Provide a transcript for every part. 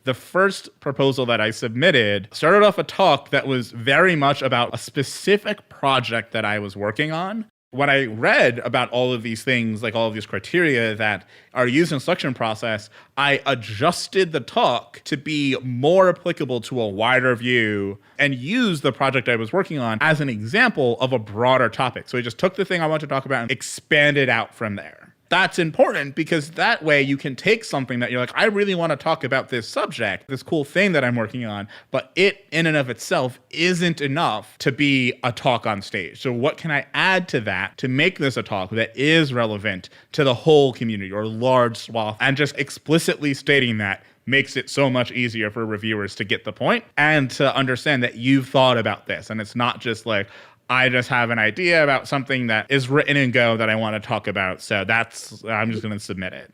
The first proposal that I submitted started off a talk that was very much about a specific project that I was working on. When I read about all of these things, like all of these criteria that are used in the selection process, I adjusted the talk to be more applicable to a wider view and used the project I was working on as an example of a broader topic. So I just took the thing I wanted to talk about and expanded out from there. That's important because that way you can take something that you're like, I really want to talk about this subject, this cool thing that I'm working on, but it in and of itself isn't enough to be a talk on stage. So what can I add to that to make this a talk that is relevant to the whole community or large swath? And just explicitly stating that makes it so much easier for reviewers to get the point and to understand that you've thought about this. And it's not just like, I just have an idea about something that is written in Go that I want to talk about. So I'm just going to submit it.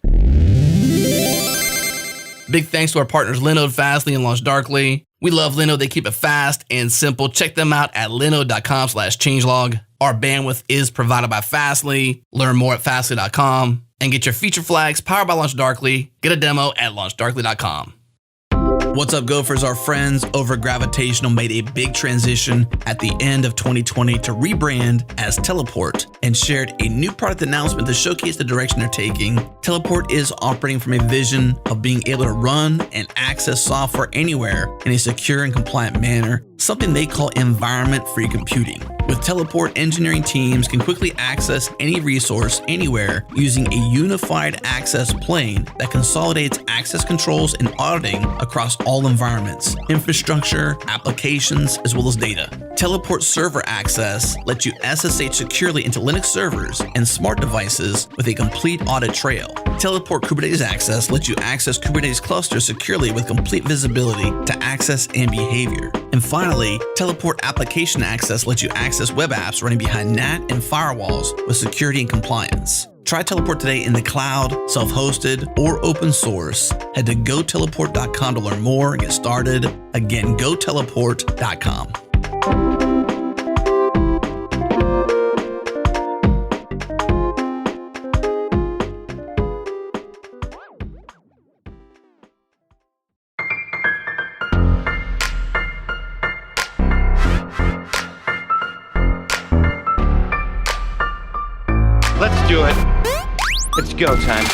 Big thanks to our partners Linode, Fastly, and LaunchDarkly. We love Linode. They keep it fast and simple. Check them out at linode.com/changelog. Our bandwidth is provided by Fastly. Learn more at fastly.com and get your feature flags powered by LaunchDarkly. Get a demo at launchdarkly.com. What's up, Gophers? Our friends over at Gravitational made a big transition at the end of 2020 to rebrand as Teleport and shared a new product announcement to showcase the direction they're taking. Teleport is operating from a vision of being able to run and access software anywhere in a secure and compliant manner, something they call environment-free computing. With Teleport, engineering teams can quickly access any resource anywhere using a unified access plane that consolidates access controls and auditing across all environments, infrastructure, applications, as well as data. Teleport server access lets you SSH securely into Linux servers and smart devices with a complete audit trail. Teleport Kubernetes access lets you access Kubernetes clusters securely with complete visibility to access and behavior. And finally, Teleport application access lets you access web apps running behind NAT and firewalls with security and compliance. Try Teleport today in the cloud, self-hosted, or open source. Head to goteleport.com to learn more and get started. Again, goteleport.com. Let's do it. It's go time.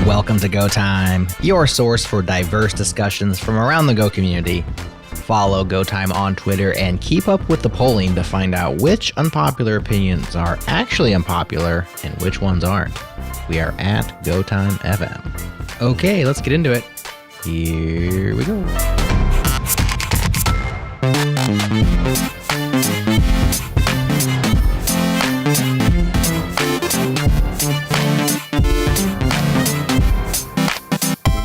Welcome to Go Time, your source for diverse discussions from around the Go community. Follow Go Time on Twitter and keep up with the polling to find out which unpopular opinions are actually unpopular and which ones aren't. We are at Go Time FM. Okay, let's get into it. Here we go.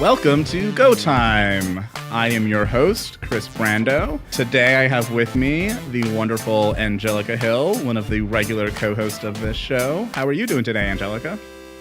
Welcome to Go Time. I am your host, Chris Brando. Today I have with me the wonderful Angelica Hill, one of the regular co-hosts of this show. How are you doing today, Angelica?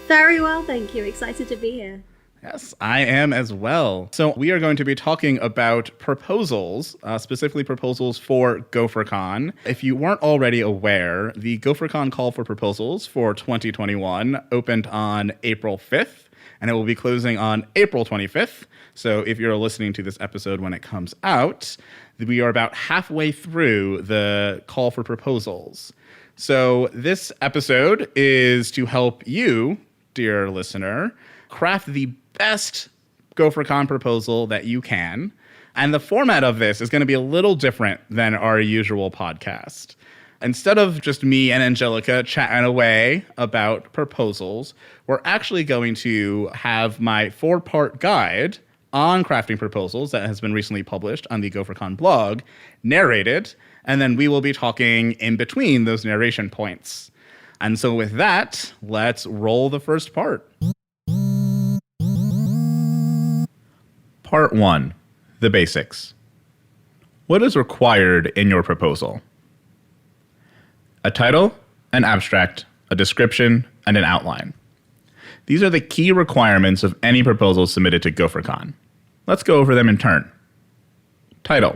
Very well, thank you. Excited to be here. Yes, I am as well. So we are going to be talking about proposals, specifically proposals for GopherCon. If you weren't already aware, the GopherCon call for proposals for 2021 opened on April 5th. And it will be closing on April 25th. So if you're listening to this episode when it comes out, we are about halfway through the call for proposals. So this episode is to help you, dear listener, craft the best GopherCon proposal that you can. And the format of this is going to be a little different than our usual podcast. Instead of just me and Angelica chatting away about proposals, we're actually going to have my 4-part guide on crafting proposals that has been recently published on the GopherCon blog narrated, and then we will be talking in between those narration points. And so with that, let's roll the first part. Part 1, the basics. What is required in your proposal? A title, an abstract, a description, and an outline. These are the key requirements of any proposal submitted to GopherCon. Let's go over them in turn. Title.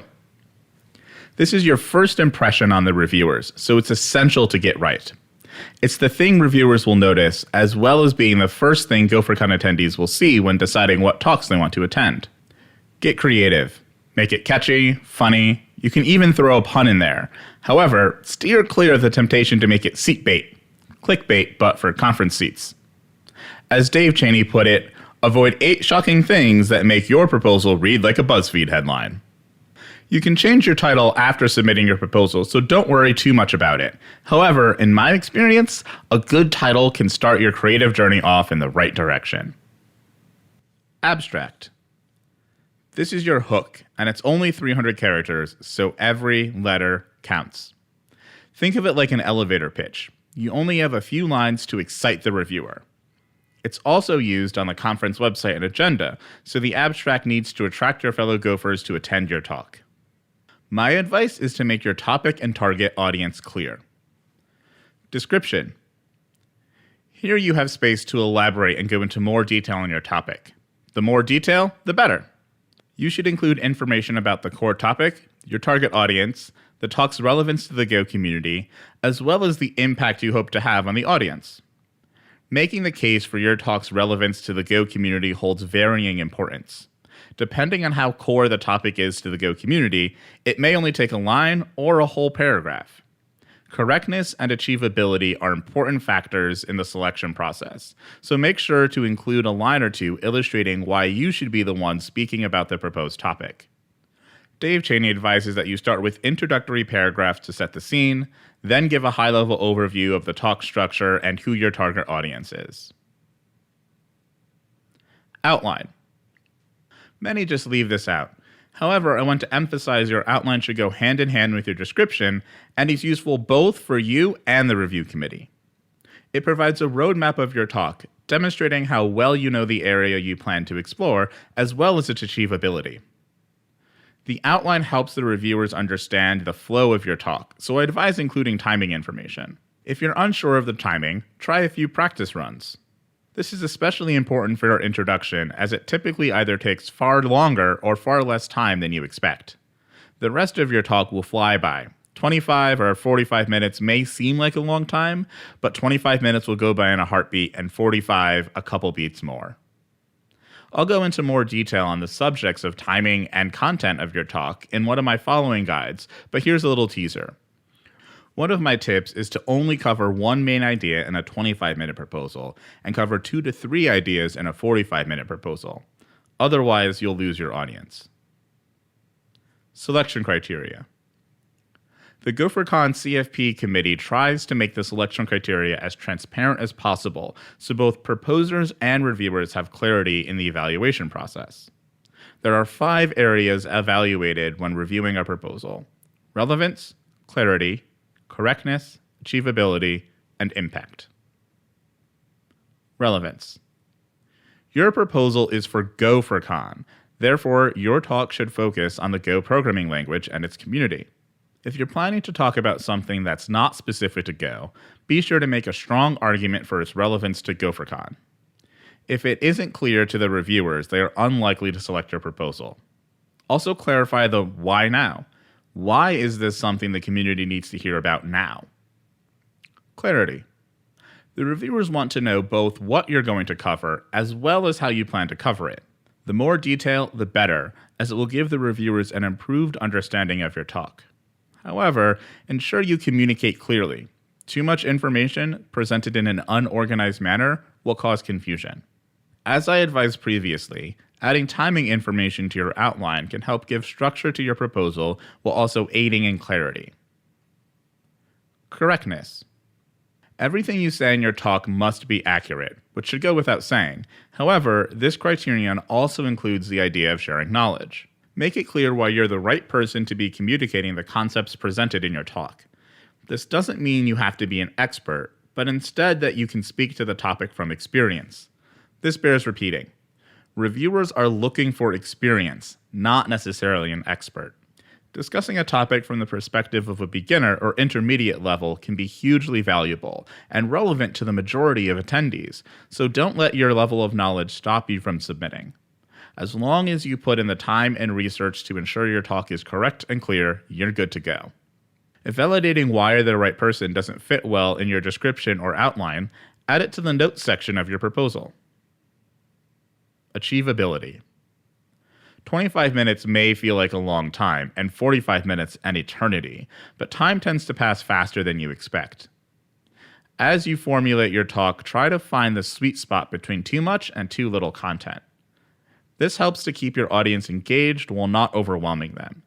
This is your first impression on the reviewers, so it's essential to get right. It's the thing reviewers will notice, as well as being the first thing GopherCon attendees will see when deciding what talks they want to attend. Get creative. Make it catchy, funny. You can even throw a pun in there. However, steer clear of the temptation to make it seat bait. Clickbait, but for conference seats. As Dave Cheney put it, avoid 8 shocking things that make your proposal read like a BuzzFeed headline. You can change your title after submitting your proposal, so don't worry too much about it. However, in my experience, a good title can start your creative journey off in the right direction. Abstract. This is your hook, and it's only 300 characters, so every letter counts. Think of it like an elevator pitch. You only have a few lines to excite the reviewer. It's also used on the conference website and agenda, so the abstract needs to attract your fellow gophers to attend your talk. My advice is to make your topic and target audience clear. Description. Here you have space to elaborate and go into more detail on your topic. The more detail, the better. You should include information about the core topic, your target audience, the talk's relevance to the Go community, as well as the impact you hope to have on the audience. Making the case for your talk's relevance to the Go community holds varying importance. Depending on how core the topic is to the Go community, it may only take a line or a whole paragraph. Correctness and achievability are important factors in the selection process, so make sure to include a line or two illustrating why you should be the one speaking about the proposed topic. Dave Cheney advises that you start with introductory paragraphs to set the scene, then give a high-level overview of the talk structure and who your target audience is. Outline. Many just leave this out. However, I want to emphasize your outline should go hand in hand with your description and is useful both for you and the review committee. It provides a roadmap of your talk, demonstrating how well you know the area you plan to explore, as well as its achievability. The outline helps the reviewers understand the flow of your talk, so I advise including timing information. If you're unsure of the timing, try a few practice runs. This is especially important for your introduction, as it typically either takes far longer or far less time than you expect. The rest of your talk will fly by. 25 or 45 minutes may seem like a long time, but 25 minutes will go by in a heartbeat and 45 a couple beats more. I'll go into more detail on the subjects of timing and content of your talk in one of my following guides, but here's a little teaser. One of my tips is to only cover one main idea in a 25-minute proposal and cover 2 to 3 ideas in a 45-minute proposal. Otherwise, you'll lose your audience. Selection criteria. The GopherCon CFP committee tries to make the selection criteria as transparent as possible so both proposers and reviewers have clarity in the evaluation process. There are 5 areas evaluated when reviewing a proposal: relevance, clarity, correctness, achievability, and impact. Relevance. Your proposal is for GopherCon. Therefore, your talk should focus on the Go programming language and its community. If you're planning to talk about something that's not specific to Go, be sure to make a strong argument for its relevance to GopherCon. If it isn't clear to the reviewers, they are unlikely to select your proposal. Also clarify the why now. Why is this something the community needs to hear about now? Clarity. The reviewers want to know both what you're going to cover as well as how you plan to cover it. The more detail, the better, as it will give the reviewers an improved understanding of your talk. However, ensure you communicate clearly. Too much information presented in an unorganized manner will cause confusion. As I advised previously, adding timing information to your outline can help give structure to your proposal while also aiding in clarity. Correctness. Everything you say in your talk must be accurate, which should go without saying. However, this criterion also includes the idea of sharing knowledge. Make it clear why you're the right person to be communicating the concepts presented in your talk. This doesn't mean you have to be an expert, but instead that you can speak to the topic from experience. This bears repeating. Reviewers are looking for experience, not necessarily an expert. Discussing a topic from the perspective of a beginner or intermediate level can be hugely valuable and relevant to the majority of attendees, so don't let your level of knowledge stop you from submitting. As long as you put in the time and research to ensure your talk is correct and clear, you're good to go. If validating why you're the right person doesn't fit well in your description or outline, add it to the notes section of your proposal. Achievability. 25 minutes may feel like a long time, and 45 minutes an eternity, but time tends to pass faster than you expect. As you formulate your talk, try to find the sweet spot between too much and too little content. This helps to keep your audience engaged while not overwhelming them.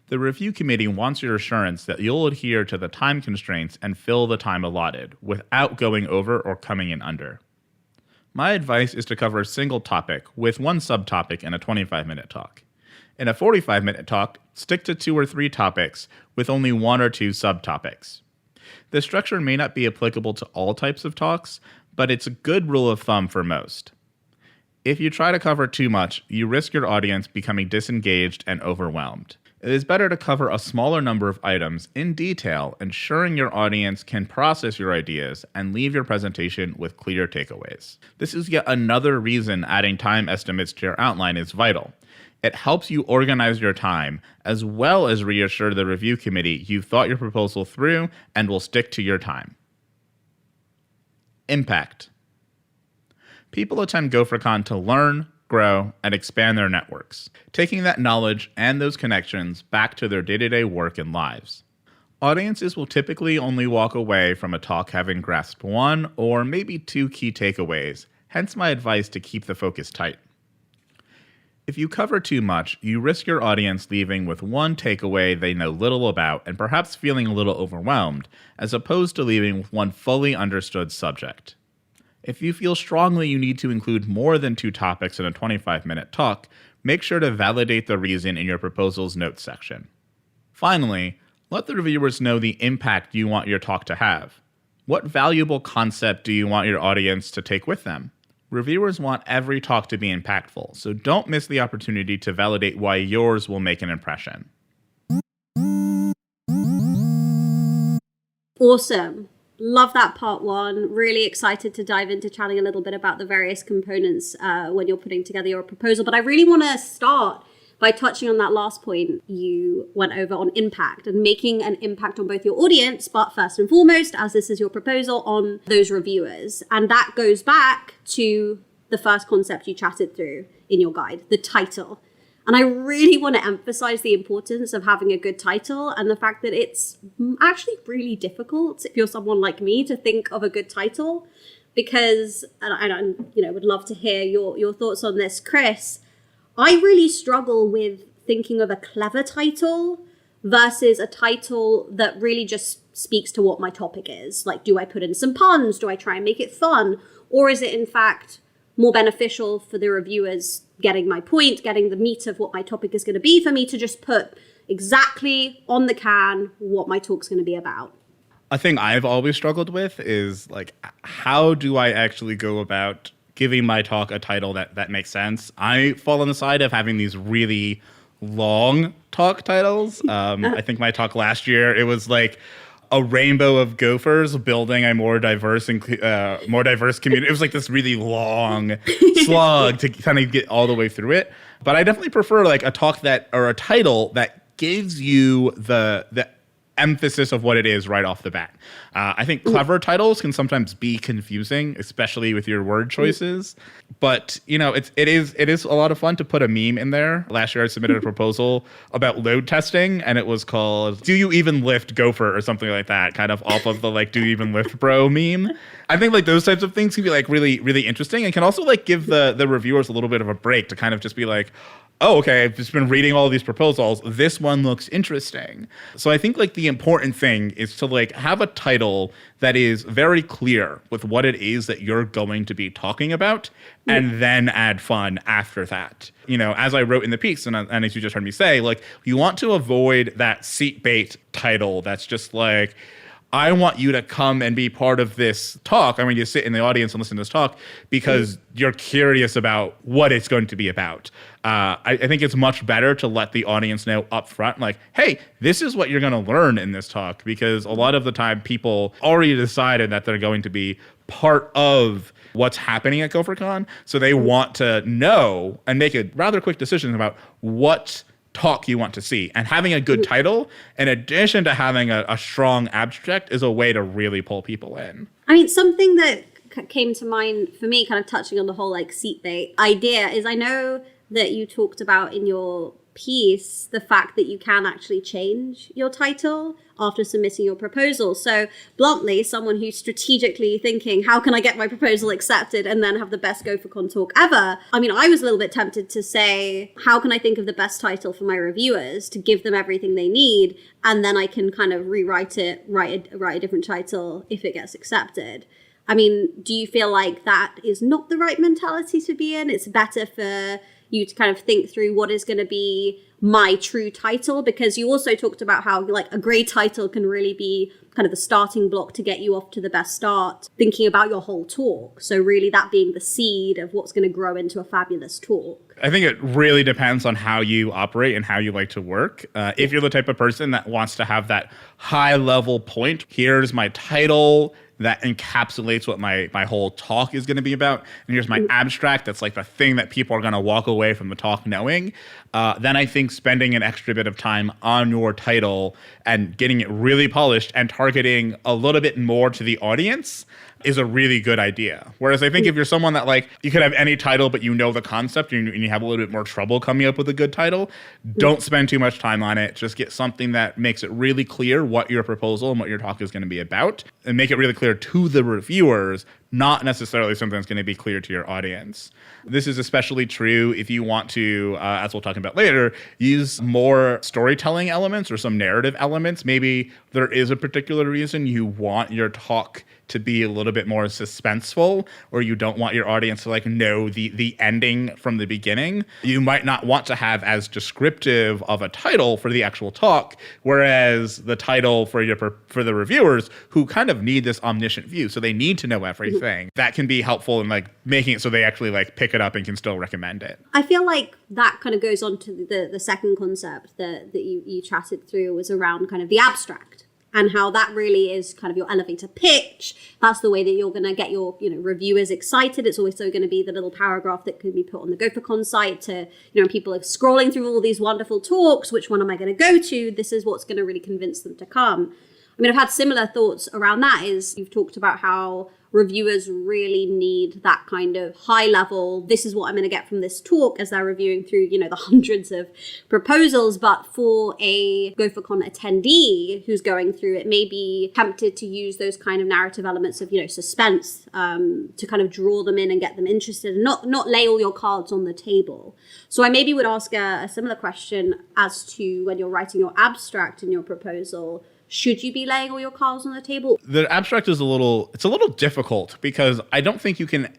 The review committee wants your assurance that you'll adhere to the time constraints and fill the time allotted without going over or coming in under. My advice is to cover a single topic with one subtopic in a 25-minute talk. In a 45-minute talk, stick to 2 or 3 topics with only 1 or 2 subtopics. This structure may not be applicable to all types of talks, but it's a good rule of thumb for most. If you try to cover too much, you risk your audience becoming disengaged and overwhelmed. It is better to cover a smaller number of items in detail, ensuring your audience can process your ideas and leave your presentation with clear takeaways. This is yet another reason adding time estimates to your outline is vital. It helps you organize your time, as well as reassure the review committee you've thought your proposal through and will stick to your time. Impact. People attend GopherCon to learn, grow, and expand their networks, taking that knowledge and those connections back to their day-to-day work and lives. Audiences will typically only walk away from a talk having grasped 1 or maybe 2 key takeaways, hence my advice to keep the focus tight. If you cover too much, you risk your audience leaving with one takeaway they know little about and perhaps feeling a little overwhelmed, as opposed to leaving with one fully understood subject. If you feel strongly you need to include more than 2 topics in a 25-minute talk, make sure to validate the reason in your proposal's notes section. Finally, let the reviewers know the impact you want your talk to have. What valuable concept do you want your audience to take with them? Reviewers want every talk to be impactful, so don't miss the opportunity to validate why yours will make an impression. Awesome. Love that part 1. Really excited to dive into chatting a little bit about the various components when you're putting together your proposal. But I really want to start by touching on that last point you went over on impact and making an impact on both your audience, but first and foremost, as this is your proposal, on those reviewers. And that goes back to the first concept you chatted through in your guide, the title. And I really want to emphasize the importance of having a good title and the fact that it's actually really difficult, if you're someone like me, to think of a good title, because, and I would love to hear your thoughts on this, Chris. I really struggle with thinking of a clever title versus a title that really just speaks to what my topic is. Like, do I put in some puns? Do I try and make it fun? Or is it, in fact, more beneficial for the reviewers getting my point, getting the meat of what my topic is going to be, for me to just put exactly on the can what my talk's going to be about? A thing I've always struggled with is, like, how do I actually go about giving my talk a title that makes sense? I fall on the side of having these really long talk titles. I think my talk last year, it was like a rainbow of gophers building a more diverse community. It was like this really long slog to kind of get all the way through it. But I definitely prefer like a talk or a title that gives you the emphasis of what it is right off the bat. I think clever titles can sometimes be confusing, especially with your word choices. But it is a lot of fun to put a meme in there. Last year I submitted a proposal about load testing, and it was called "Do You Even Lift Gopher?" or something like that, kind of off of the like "Do You Even Lift Bro?" meme. I think like those types of things can be like really, really interesting, and can also like give the reviewers a little bit of a break to kind of just be like, oh, okay, I've just been reading all these proposals. This one looks interesting. So I think like the important thing is to like have a title that is very clear with what it is that you're going to be talking about, and then add fun after that. As I wrote in the piece, and as you just heard me say, like you want to avoid that seat bait title that's just like, I want you to come and be part of this talk. I mean, you sit in the audience and listen to this talk because you're curious about what it's going to be about. I think it's much better to let the audience know up front, like, hey, this is what you're going to learn in this talk, because a lot of the time people already decided that they're going to be part of what's happening at GopherCon. So they want to know and make a rather quick decision about what talk you want to see. And having a good title, in addition to having a strong abstract, is a way to really pull people in. I mean, something that came to mind for me, kind of touching on the whole like seat bait idea, is I know that you talked about in your piece, the fact that you can actually change your title after submitting your proposal. So bluntly, someone who's strategically thinking, how can I get my proposal accepted and then have the best GopherCon talk ever? I mean, I was a little bit tempted to say, how can I think of the best title for my reviewers to give them everything they need? And then I can kind of rewrite it, write a different title if it gets accepted. I mean, do you feel like that is not the right mentality to be in? It's better for you to kind of think through what is going to be my true title, because you also talked about how like a great title can really be kind of the starting block to get you off to the best start, thinking about your whole talk. So really that being the seed of what's going to grow into a fabulous talk. I think it really depends on how you operate and how you like to work. If you're the type of person that wants to have that high level point, here's my title that encapsulates what my whole talk is going to be about, and here's my abstract that's like the thing that people are going to walk away from the talk knowing, then I think spending an extra bit of time on your title and getting it really polished and targeting a little bit more to the audience is a really good idea. Whereas I think if you're someone that like, you could have any title, but you know the concept and you have a little bit more trouble coming up with a good title, don't spend too much time on it. Just get something that makes it really clear what your proposal and what your talk is going to be about, and make it really clear to the reviewers, not necessarily something that's going to be clear to your audience. This is especially true if you want to, as we'll talk about later, use more storytelling elements or some narrative elements. Maybe there is a particular reason you want your talk to be a little bit more suspenseful, or you don't want your audience to like know the ending from the beginning. You might not want to have as descriptive of a title for the actual talk, whereas the title for the reviewers who kind of need this omniscient view, so they need to know everything. That can be helpful in like making it so they actually like pick it up and can still recommend it. I feel like that kind of goes on to the second concept that you chatted through, was around kind of the abstract. And how that really is kind of your elevator pitch. That's the way that you're going to get your, reviewers excited. It's also going to be the little paragraph that can be put on the GopherCon site to, people are scrolling through all these wonderful talks. Which one am I going to go to? This is what's going to really convince them to come. I mean, I've had similar thoughts around that. Is you've talked about how reviewers really need that kind of high level, this is what I'm going to get from this talk, as they're reviewing through, the hundreds of proposals. But for a GopherCon attendee who's going through it, may be tempted to use those kind of narrative elements of, suspense to kind of draw them in and get them interested, and not lay all your cards on the table. So I maybe would ask a similar question as to when you're writing your abstract in your proposal. Should you be laying all your cards on the table? The abstract is a little difficult because I don't think you can.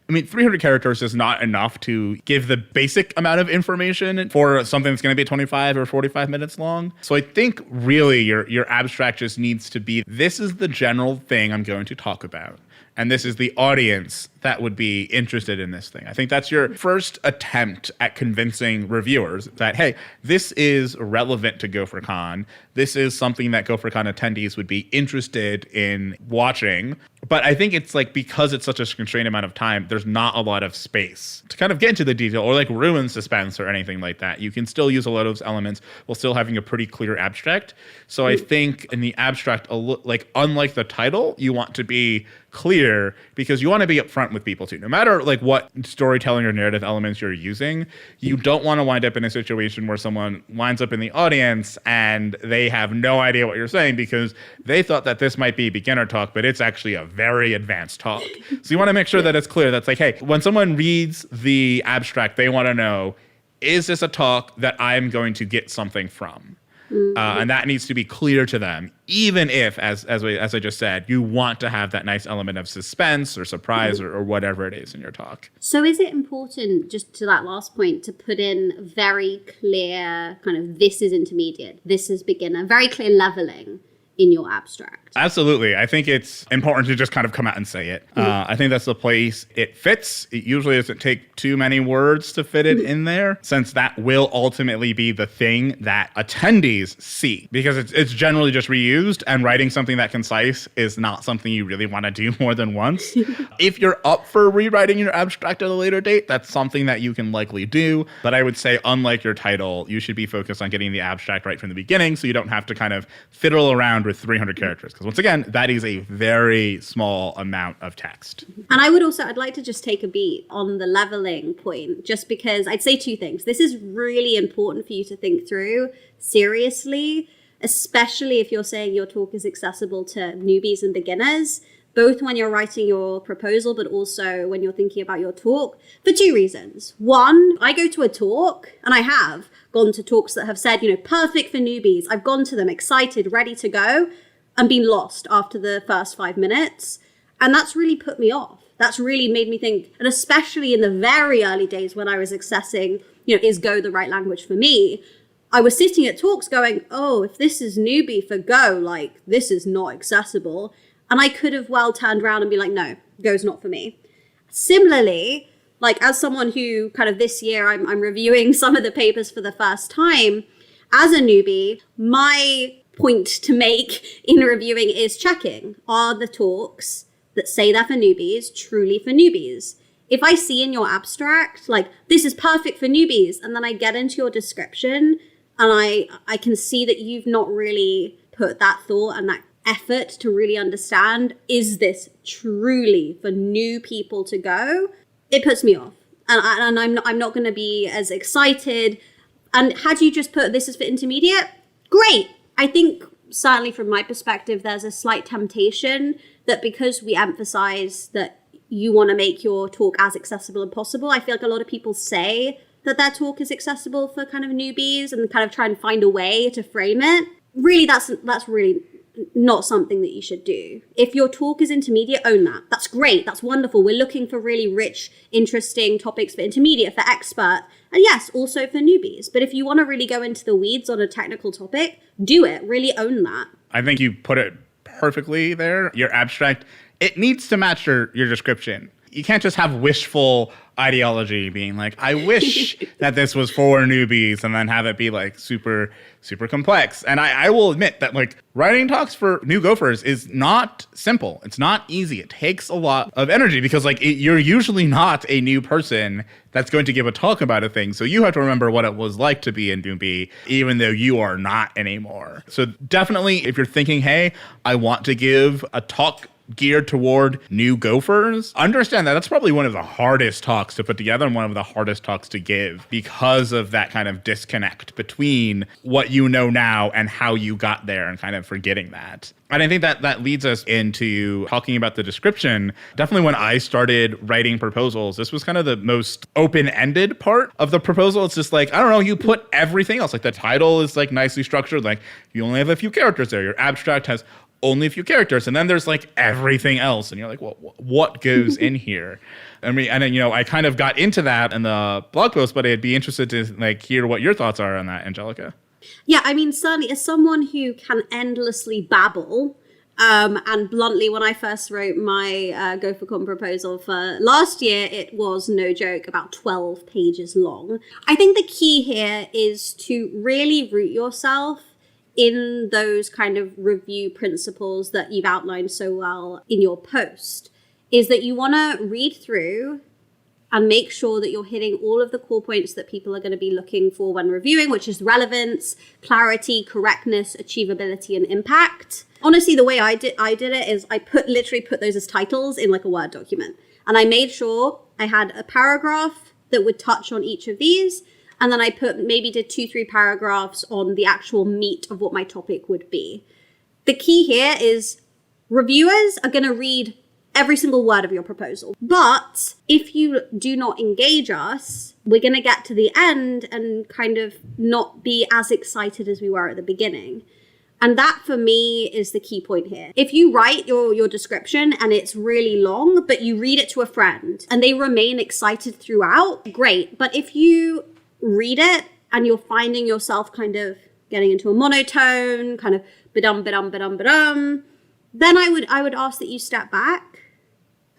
300 characters is not enough to give the basic amount of information for something that's going to be 25 or 45 minutes long. So I think really your abstract just needs to be, this is the general thing I'm going to talk about, and this is the audience that would be interested in this thing. I think that's your first attempt at convincing reviewers that, hey, this is relevant to GopherCon. This is something that GopherCon attendees would be interested in watching. But I think it's like, because it's such a constrained amount of time, there's not a lot of space to kind of get into the detail or like ruin suspense or anything like that. You can still use a lot of those elements while still having a pretty clear abstract. So I think in the abstract, like unlike the title, you want to be clear because you want to be upfront with people too. No matter like what storytelling or narrative elements you're using, you don't want to wind up in a situation where someone winds up in the audience and they have no idea what you're saying because they thought that this might be beginner talk, but it's actually a very advanced talk. So you want to make sure that it's clear. That's like, hey, when someone reads the abstract, they want to know, is this a talk that I'm going to get something from? And that needs to be clear to them, even if, as I just said, you want to have that nice element of suspense or surprise or whatever it is in your talk. So is it important, just to that last point, to put in very clear kind of, this is intermediate, this is beginner, very clear leveling in your abstract? Absolutely. I think it's important to just kind of come out and say it. I think that's the place it fits. It usually doesn't take too many words to fit it in there, since that will ultimately be the thing that attendees see, because it's generally just reused, and writing something that concise is not something you really want to do more than once. If you're up for rewriting your abstract at a later date, that's something that you can likely do. But I would say, unlike your title, you should be focused on getting the abstract right from the beginning, so you don't have to kind of fiddle around with 300 characters. Because Once again, that is a very small amount of text. And I'd like to just take a beat on the leveling point, just because I'd say two things. This is really important for you to think through seriously, especially if you're saying your talk is accessible to newbies and beginners, both when you're writing your proposal, but also when you're thinking about your talk, for two reasons. One, I go to a talk, and I have gone to talks that have said, perfect for newbies. I've gone to them excited, ready to go, and been lost after the first 5 minutes. And that's really put me off. That's really made me think, and especially in the very early days when I was assessing, is Go the right language for me? I was sitting at talks going, oh, if this is newbie for Go, this is not accessible. And I could have well turned around and be like, no, Go's not for me. Similarly, as someone who kind of this year, I'm reviewing some of the papers for the first time, as a newbie, my point to make in reviewing is checking, are the talks that say they're for newbies truly for newbies? If I see in your abstract, this is perfect for newbies, and then I get into your description and I can see that you've not really put that thought and that effort to really understand, is this truly for new people to go? It puts me off. And I'm not going to be as excited. And had you just put this is for intermediate, great. I think certainly from my perspective, there's a slight temptation that because we emphasize that you want to make your talk as accessible as possible, I feel like a lot of people say that their talk is accessible for kind of newbies and kind of try and find a way to frame it. Really, that's really not something that you should do. If your talk is intermediate, own that. That's great. That's wonderful. We're looking for really rich, interesting topics for intermediate, for expert, and yes, also for newbies. But if you want to really go into the weeds on a technical topic, do it. Really own that. I think you put it perfectly there. Your abstract, it needs to match your description. You can't just have wishful ideology being like, I wish that this was for newbies, and then have it be super, super complex. And I will admit that writing talks for new gophers is not simple. It's not easy. It takes a lot of energy because you're usually not a new person that's going to give a talk about a thing. So you have to remember what it was like to be a newbie, even though you are not anymore. So definitely if you're thinking, hey, I want to give a talk geared toward new gophers, understand that that's probably one of the hardest talks to put together and one of the hardest talks to give because of that kind of disconnect between what you know now and how you got there and kind of forgetting that. And I think that leads us into talking about the description. Definitely when I started writing proposals, this was kind of the most open-ended part of the proposal. It's just you put everything else. The title is nicely structured. You only have a few characters there. Your abstract has only a few characters, and then there's everything else, and you're like, well, what goes in here? I kind of got into that in the blog post, but I'd be interested to hear what your thoughts are on that, Angelica. Yeah, certainly as someone who can endlessly babble, and bluntly, when I first wrote my GopherCon proposal for last year, it was, no joke, about 12 pages long. I think the key here is to really root yourself in those kind of review principles that you've outlined so well in your post, is that you want to read through and make sure that you're hitting all of the core points that people are going to be looking for when reviewing, which is relevance, clarity, correctness, achievability, and impact. Honestly, the way I did it is I literally put those as titles in a Word document. And I made sure I had a paragraph that would touch on each of these. And then I did 2-3 paragraphs on the actual meat of what my topic would be. The key here is reviewers are going to read every single word of your proposal. But if you do not engage us, we're going to get to the end and kind of not be as excited as we were at the beginning. And that for me is the key point here. If you write your description and it's really long, but you read it to a friend and they remain excited throughout, great. But if you read it and you're finding yourself kind of getting into a monotone, kind of ba-dum, then I would ask that you step back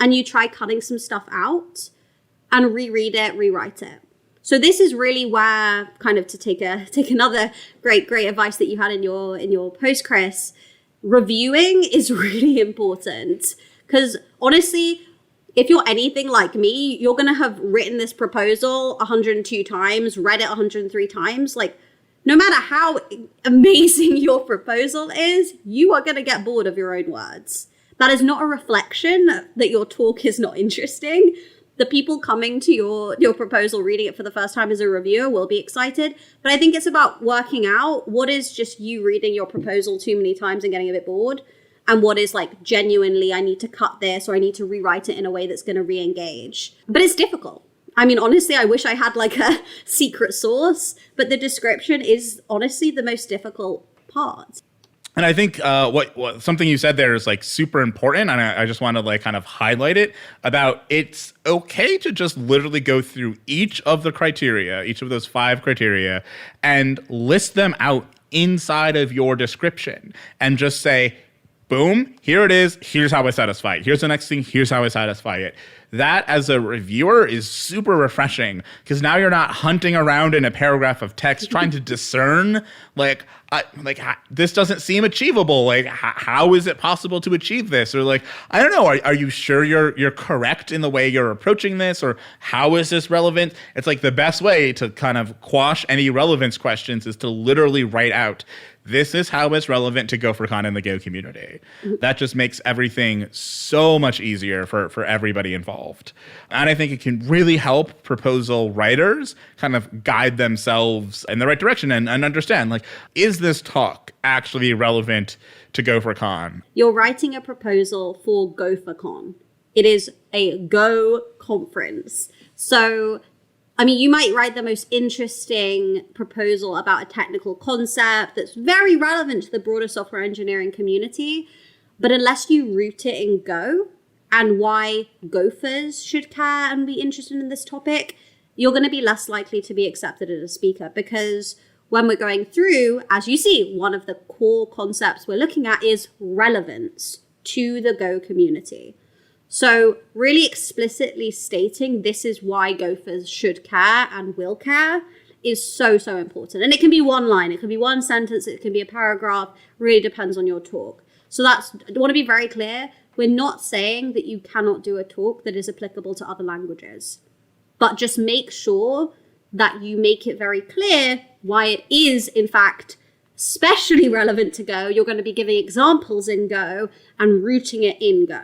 and you try cutting some stuff out and reread it, rewrite it. So this is really where, kind of to take another great advice that you had in your post, Chris, reviewing is really important. Because honestly, if you're anything like me, you're going to have written this proposal 102 times, read it 103 times. no matter how amazing your proposal is, you are going to get bored of your own words. That is not a reflection that your talk is not interesting. The people coming to your proposal, reading it for the first time as a reviewer, will be excited. But I think it's about working out what is just you reading your proposal too many times and getting a bit bored, and what is like genuinely, I need to cut this or I need to rewrite it in a way that's going to re-engage. But it's difficult. I mean, honestly, I wish I had like a secret sauce, but the description is honestly the most difficult part. And I think what something you said there is like super important, and I just want to like kind of highlight it about it's okay to just literally go through each of the criteria, each of those 5 criteria, and list them out inside of your description and just say, boom, here it is. Here's how I satisfy it. Here's the next thing. Here's how I satisfy it. That, as a reviewer, is super refreshing because now you're not hunting around in a paragraph of text trying to discern, this doesn't seem achievable. Like, how is it possible to achieve this? Or like, I don't know. Are you sure you're correct in the way you're approaching this? Or how is this relevant? It's like the best way to kind of quash any relevance questions is to literally write out, this is how it's relevant to GopherCon in the Go community. That just makes everything so much easier for everybody involved. And I think it can really help proposal writers kind of guide themselves in the right direction and understand, like, is this talk actually relevant to GopherCon? You're writing a proposal for GopherCon. It is a Go conference. So I mean, you might write the most interesting proposal about a technical concept that's very relevant to the broader software engineering community, but unless you root it in Go and why gophers should care and be interested in this topic, you're going to be less likely to be accepted as a speaker, because when we're going through, as you see, one of the core concepts we're looking at is relevance to the Go community. So really explicitly stating this is why gophers should care and will care is so, so important. And it can be one line, it can be one sentence, it can be a paragraph, really depends on your talk. So I want to be very clear. We're not saying that you cannot do a talk that is applicable to other languages, but just make sure that you make it very clear why it is, in fact, especially relevant to Go. You're going to be giving examples in Go and rooting it in Go.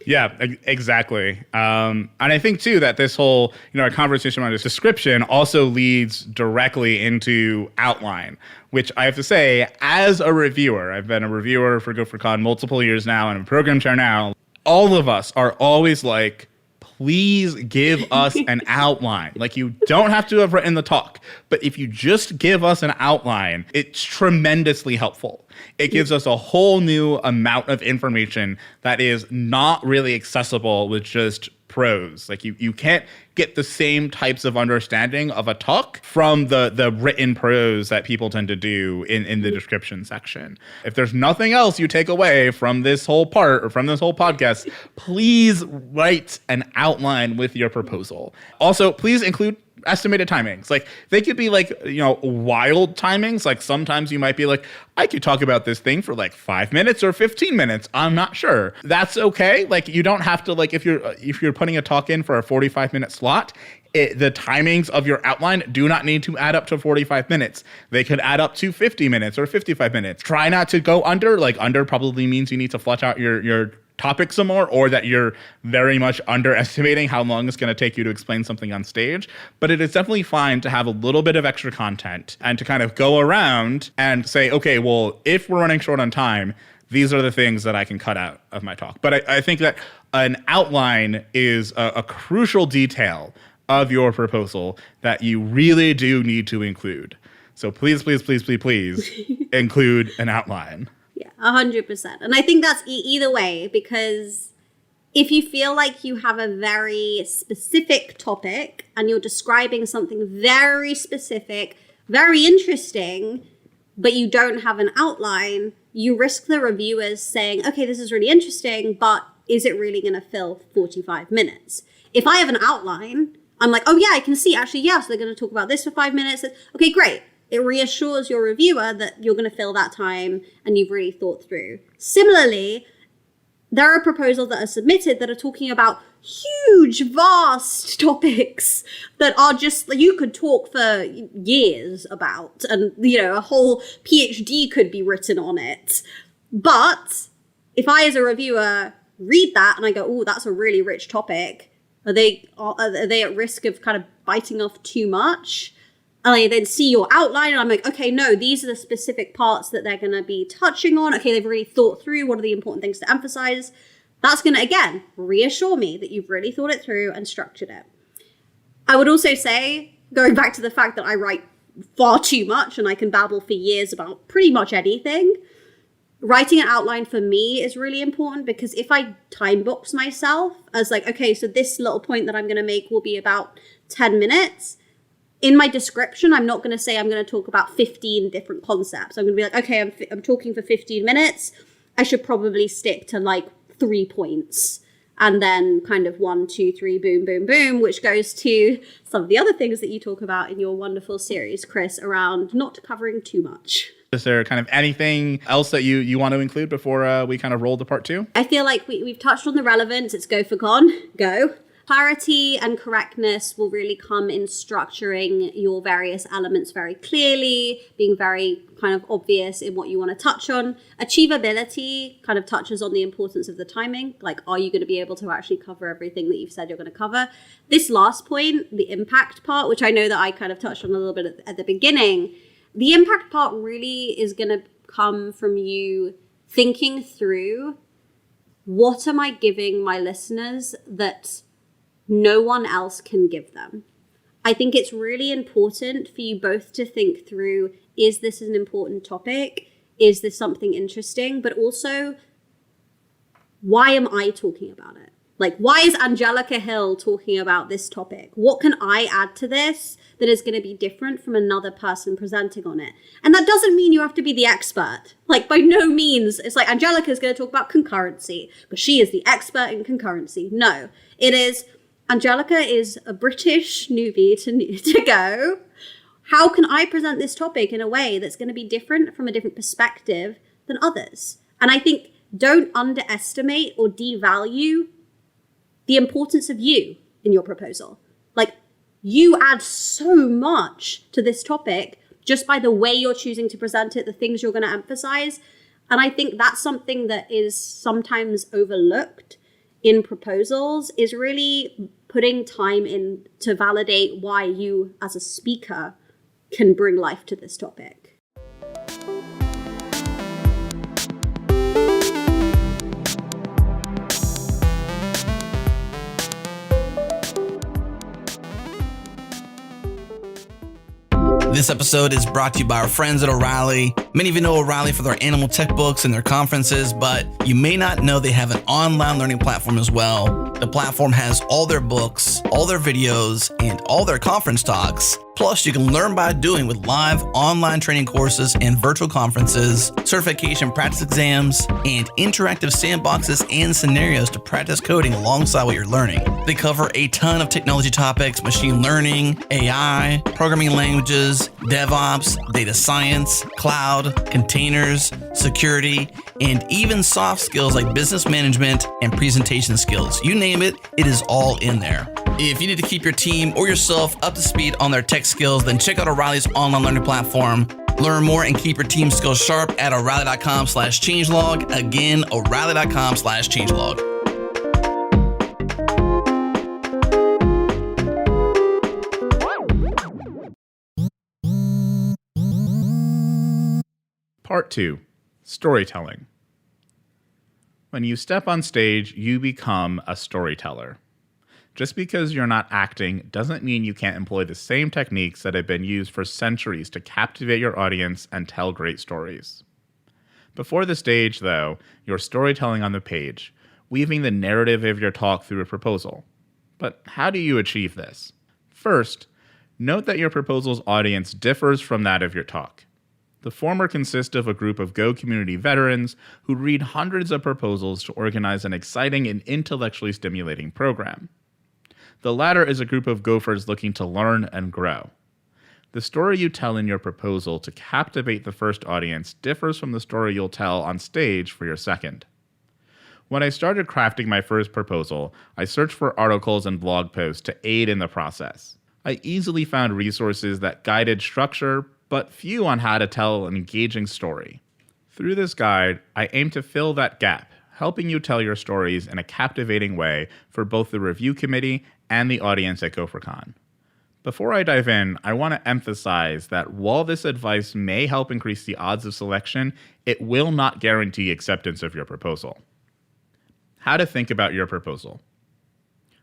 Yeah, exactly. And I think, too, that this whole, our conversation around this description also leads directly into outline, which I have to say, as a reviewer, I've been a reviewer for GopherCon multiple years now, and I'm a program chair now, all of us are always like, please give us an outline. Like, you don't have to have written the talk, but if you just give us an outline, it's tremendously helpful. It gives us a whole new amount of information that is not really accessible with just prose. Like, you can't get the same types of understanding of a talk from the written prose that people tend to do in the description section. If there's nothing else you take away from this whole part or from this whole podcast, please write an outline with your proposal. Also, please include estimated timings. Like, they could be like, wild timings. Like, sometimes you might be like, I could talk about this thing for like 5 minutes or 15 minutes. I'm not sure. That's okay. Like, you don't have to, like, if you're putting a talk in for a 45-minute slot, the timings of your outline do not need to add up to 45 minutes. They could add up to 50 minutes or 55 minutes. Try not to go under. Like, under probably means you need to flesh out your topic some more, or that you're very much underestimating how long it's going to take you to explain something on stage. But it is definitely fine to have a little bit of extra content and to kind of go around and say, okay, well, if we're running short on time, these are the things that I can cut out of my talk. But I think that an outline is a crucial detail of your proposal that you really do need to include. So please, please, please, please, please include an outline. Yeah, 100%. And I think that's either way, because if you feel like you have a very specific topic and you're describing something very specific, very interesting, but you don't have an outline, you risk the reviewers saying, okay, this is really interesting, but is it really going to fill 45 minutes? If I have an outline, I'm like, oh yeah, I can see, actually, yeah, so they're going to talk about this for 5 minutes. Okay, great. It reassures your reviewer that you're going to fill that time and you've really thought through. Similarly, there are proposals that are submitted that are talking about huge, vast topics that are just, you could talk for years about, and, you know, a whole PhD could be written on it. But if I, as a reviewer, read that and I go, oh, that's a really rich topic, are they at risk of kind of biting off too much? And I then see your outline and I'm like, okay, no, these are the specific parts that they're going to be touching on. Okay, they've really thought through what are the important things to emphasize. That's going to, again, reassure me that you've really thought it through and structured it. I would also say, going back to the fact that I write far too much and I can babble for years about pretty much anything, writing an outline for me is really important, because if I time box myself as like, okay, so this little point that I'm going to make will be about 10 minutes, in my description, I'm not going to say I'm going to talk about 15 different concepts. I'm going to be like, okay, I'm talking for 15 minutes. I should probably stick to like 3 points, and then kind of 1, 2, 3, boom, boom, boom, which goes to some of the other things that you talk about in your wonderful series, Chris, around not covering too much. Is there kind of anything else that you want to include before we kind of roll to part 2? I feel like we've touched on the relevance. It's go for con, go. Clarity and correctness will really come in structuring your various elements very clearly, being very kind of obvious in what you want to touch on. Achievability kind of touches on the importance of the timing. Like, are you going to be able to actually cover everything that you've said you're going to cover? This last point, the impact part, which I know that I kind of touched on a little bit at the beginning, the impact part really is going to come from you thinking through, what am I giving my listeners that no one else can give them? I think it's really important for you both to think through, is this an important topic? Is this something interesting? But also, why am I talking about it? Like, why is Angelica Hill talking about this topic? What can I add to this that is going to be different from another person presenting on it? And that doesn't mean you have to be the expert. Like, by no means, it's like Angelica is going to talk about concurrency because she is the expert in concurrency. No, it is, Angelica is a British newbie to go. How can I present this topic in a way that's going to be different from a different perspective than others? And I think, don't underestimate or devalue the importance of you in your proposal. Like, you add so much to this topic just by the way you're choosing to present it, the things you're going to emphasize. And I think that's something that is sometimes overlooked in proposals, is really putting time in to validate why you as a speaker can bring life to this topic. This episode is brought to you by our friends at O'Reilly. Many of you know O'Reilly for their animal tech books and their conferences, but you may not know they have an online learning platform as well. The platform has all their books, all their videos, and all their conference talks. Plus, you can learn by doing with live online training courses and virtual conferences, certification practice exams, and interactive sandboxes and scenarios to practice coding alongside what you're learning. They cover a ton of technology topics: machine learning, AI, programming languages, DevOps, data science, cloud, containers, security, and even soft skills like business management and presentation skills. You name it, it is all in there. If you need to keep your team or yourself up to speed on their tech skills, then check out O'Reilly's online learning platform. Learn more and keep your team skills sharp at O'Reilly.com/changelog. Again, O'Reilly.com/changelog. Part 2, storytelling. When you step on stage, you become a storyteller. Just because you're not acting doesn't mean you can't employ the same techniques that have been used for centuries to captivate your audience and tell great stories. Before the stage, though, you're storytelling on the page, weaving the narrative of your talk through a proposal. But how do you achieve this? First, note that your proposal's audience differs from that of your talk. The former consists of a group of Go community veterans who read hundreds of proposals to organize an exciting and intellectually stimulating program. The latter is a group of gophers looking to learn and grow. The story you tell in your proposal to captivate the first audience differs from the story you'll tell on stage for your second. When I started crafting my first proposal, I searched for articles and blog posts to aid in the process. I easily found resources that guided structure, but few on how to tell an engaging story. Through this guide, I aim to fill that gap, helping you tell your stories in a captivating way for both the review committee and the audience at GopherCon. Before I dive in, I want to emphasize that while this advice may help increase the odds of selection, it will not guarantee acceptance of your proposal. How to think about your proposal.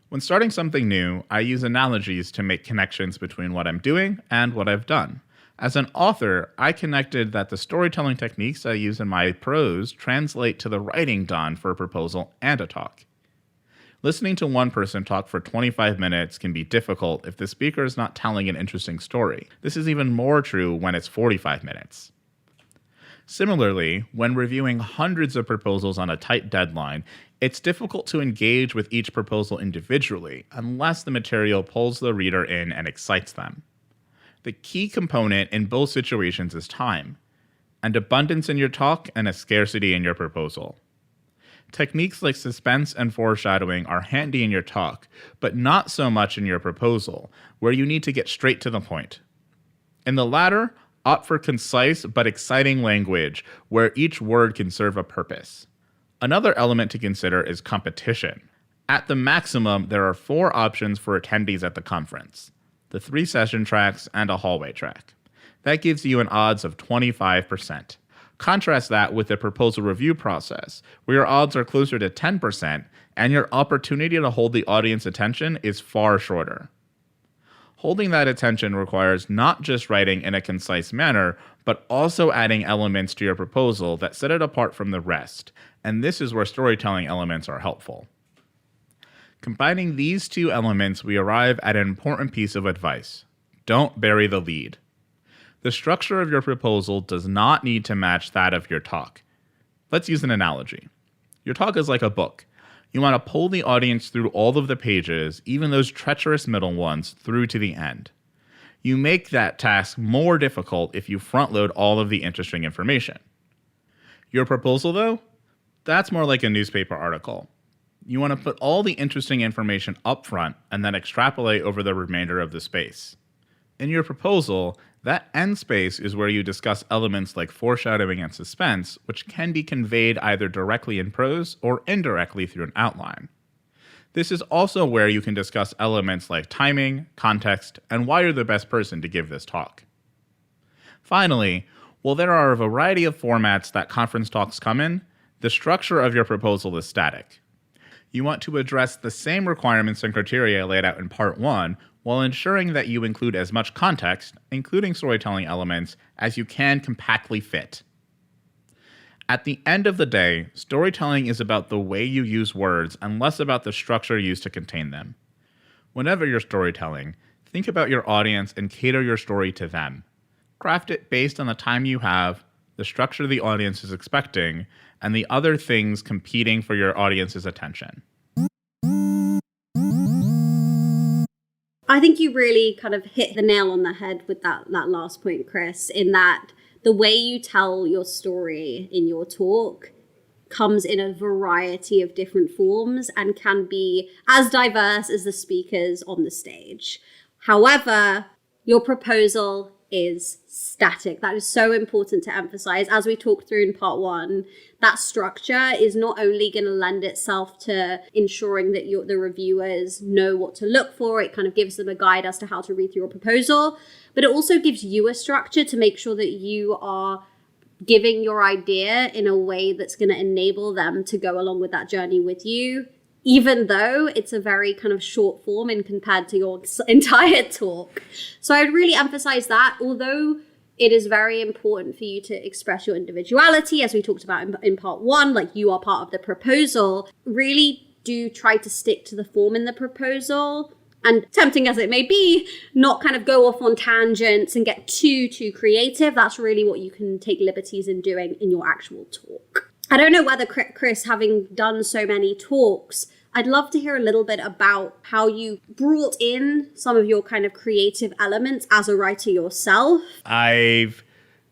When starting something new, I use analogies to make connections between what I'm doing and what I've done. As an author, I connected that the storytelling techniques I use in my prose translate to the writing done for a proposal and a talk. Listening to one person talk for 25 minutes can be difficult if the speaker is not telling an interesting story. This is even more true when it's 45 minutes. Similarly, when reviewing hundreds of proposals on a tight deadline, it's difficult to engage with each proposal individually unless the material pulls the reader in and excites them. The key component in both situations is time, an abundance in your talk and a scarcity in your proposal. Techniques like suspense and foreshadowing are handy in your talk, but not so much in your proposal, where you need to get straight to the point. In the latter, opt for concise but exciting language, where each word can serve a purpose. Another element to consider is competition. At the maximum, there are 4 options for attendees at the conference: the 3 session tracks and a hallway track. That gives you an odds of 25%. Contrast that with the proposal review process, where your odds are closer to 10%, and your opportunity to hold the audience attention is far shorter. Holding that attention requires not just writing in a concise manner, but also adding elements to your proposal that set it apart from the rest, and this is where storytelling elements are helpful. Combining these 2 elements, we arrive at an important piece of advice. Don't bury the lead. The structure of your proposal does not need to match that of your talk. Let's use an analogy. Your talk is like a book. You want to pull the audience through all of the pages, even those treacherous middle ones, through to the end. You make that task more difficult if you front-load all of the interesting information. Your proposal, though? That's more like a newspaper article. You want to put all the interesting information up front and then extrapolate over the remainder of the space. In your proposal, that end space is where you discuss elements like foreshadowing and suspense, which can be conveyed either directly in prose or indirectly through an outline. This is also where you can discuss elements like timing, context, and why you're the best person to give this talk. Finally, while there are a variety of formats that conference talks come in, the structure of your proposal is static. You want to address the same requirements and criteria laid out in Part 1 while ensuring that you include as much context, including storytelling elements, as you can compactly fit. At the end of the day, storytelling is about the way you use words and less about the structure used to contain them. Whenever you're storytelling, think about your audience and cater your story to them. Craft it based on the time you have, the structure the audience is expecting, and the other things competing for your audience's attention. I think you really kind of hit the nail on the head with that last point, Chris, in that the way you tell your story in your talk comes in a variety of different forms and can be as diverse as the speakers on the stage. However, your proposal is static. That is so important to emphasize. As we talked through in Part 1, that structure is not only going to lend itself to ensuring that the reviewers know what to look for, it kind of gives them a guide as to how to read through your proposal, but it also gives you a structure to make sure that you are giving your idea in a way that's going to enable them to go along with that journey with you, even though it's a very kind of short form in compared to your entire talk. So I'd really emphasize that, although it is very important for you to express your individuality, as we talked about in Part 1, like you are part of the proposal, really do try to stick to the form in the proposal, and tempting as it may be, not kind of go off on tangents and get too creative. That's really what you can take liberties in doing in your actual talk. I don't know whether, Chris, having done so many talks, I'd love to hear a little bit about how you brought in some of your kind of creative elements as a writer yourself. I've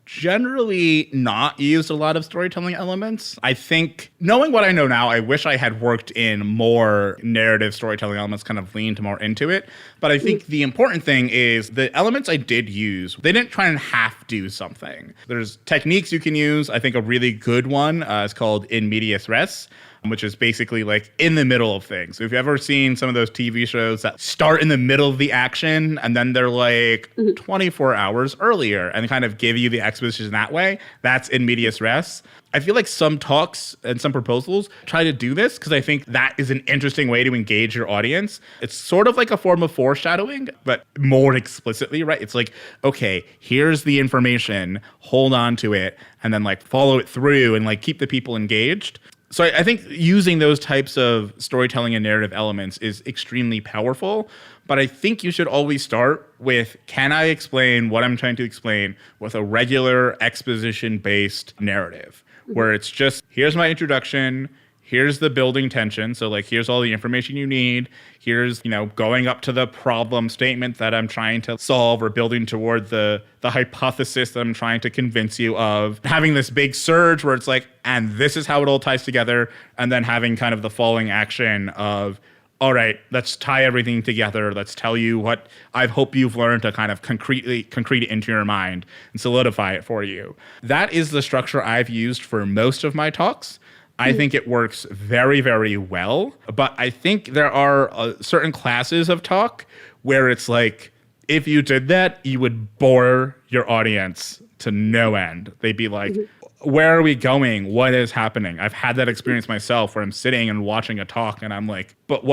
generally not used a lot of storytelling elements. I think, knowing what I know now, I wish I had worked in more narrative storytelling elements, kind of leaned more into it. But I think the important thing is the elements I did use, they didn't try and half do something. There's techniques you can use. I think a really good one is called in medias res, which is basically like in the middle of things. So if you've ever seen some of those TV shows that start in the middle of the action and then they're like 24 hours earlier and kind of give you the exposition that way, that's in medias res. I feel like some talks and some proposals try to do this because I think that is an interesting way to engage your audience. It's sort of like a form of foreshadowing, but more explicitly, right? It's like, okay, here's the information, hold on to it, and then like follow it through and like keep the people engaged. So I think using those types of storytelling and narrative elements is extremely powerful, but I think you should always start with, can I explain what I'm trying to explain with a regular exposition-based narrative, where it's just, here's my introduction, here's the building tension. So like, here's all the information you need. Here's, going up to the problem statement that I'm trying to solve or building toward the hypothesis that I'm trying to convince you of. Having this big surge where it's like, and this is how it all ties together. And then having kind of the falling action of, all right, let's tie everything together. Let's tell you what I hope you've learned to kind of concrete it into your mind and solidify it for you. That is the structure I've used for most of my talks. I think it works very, very well. But I think there are certain classes of talk where it's like, if you did that, you would bore your audience to no end. They'd be like, where are we going? What is happening? I've had that experience myself where I'm sitting and watching a talk and I'm like, but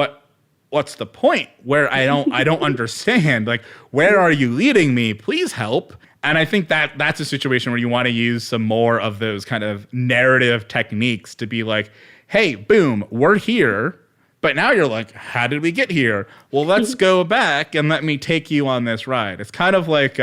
what's the point? Where I don't understand. Like, where are you leading me? Please help. And I think that's a situation where you want to use some more of those kind of narrative techniques to be like, hey, boom, we're here. But now you're like, how did we get here? Well, let's go back and let me take you on this ride. It's kind of like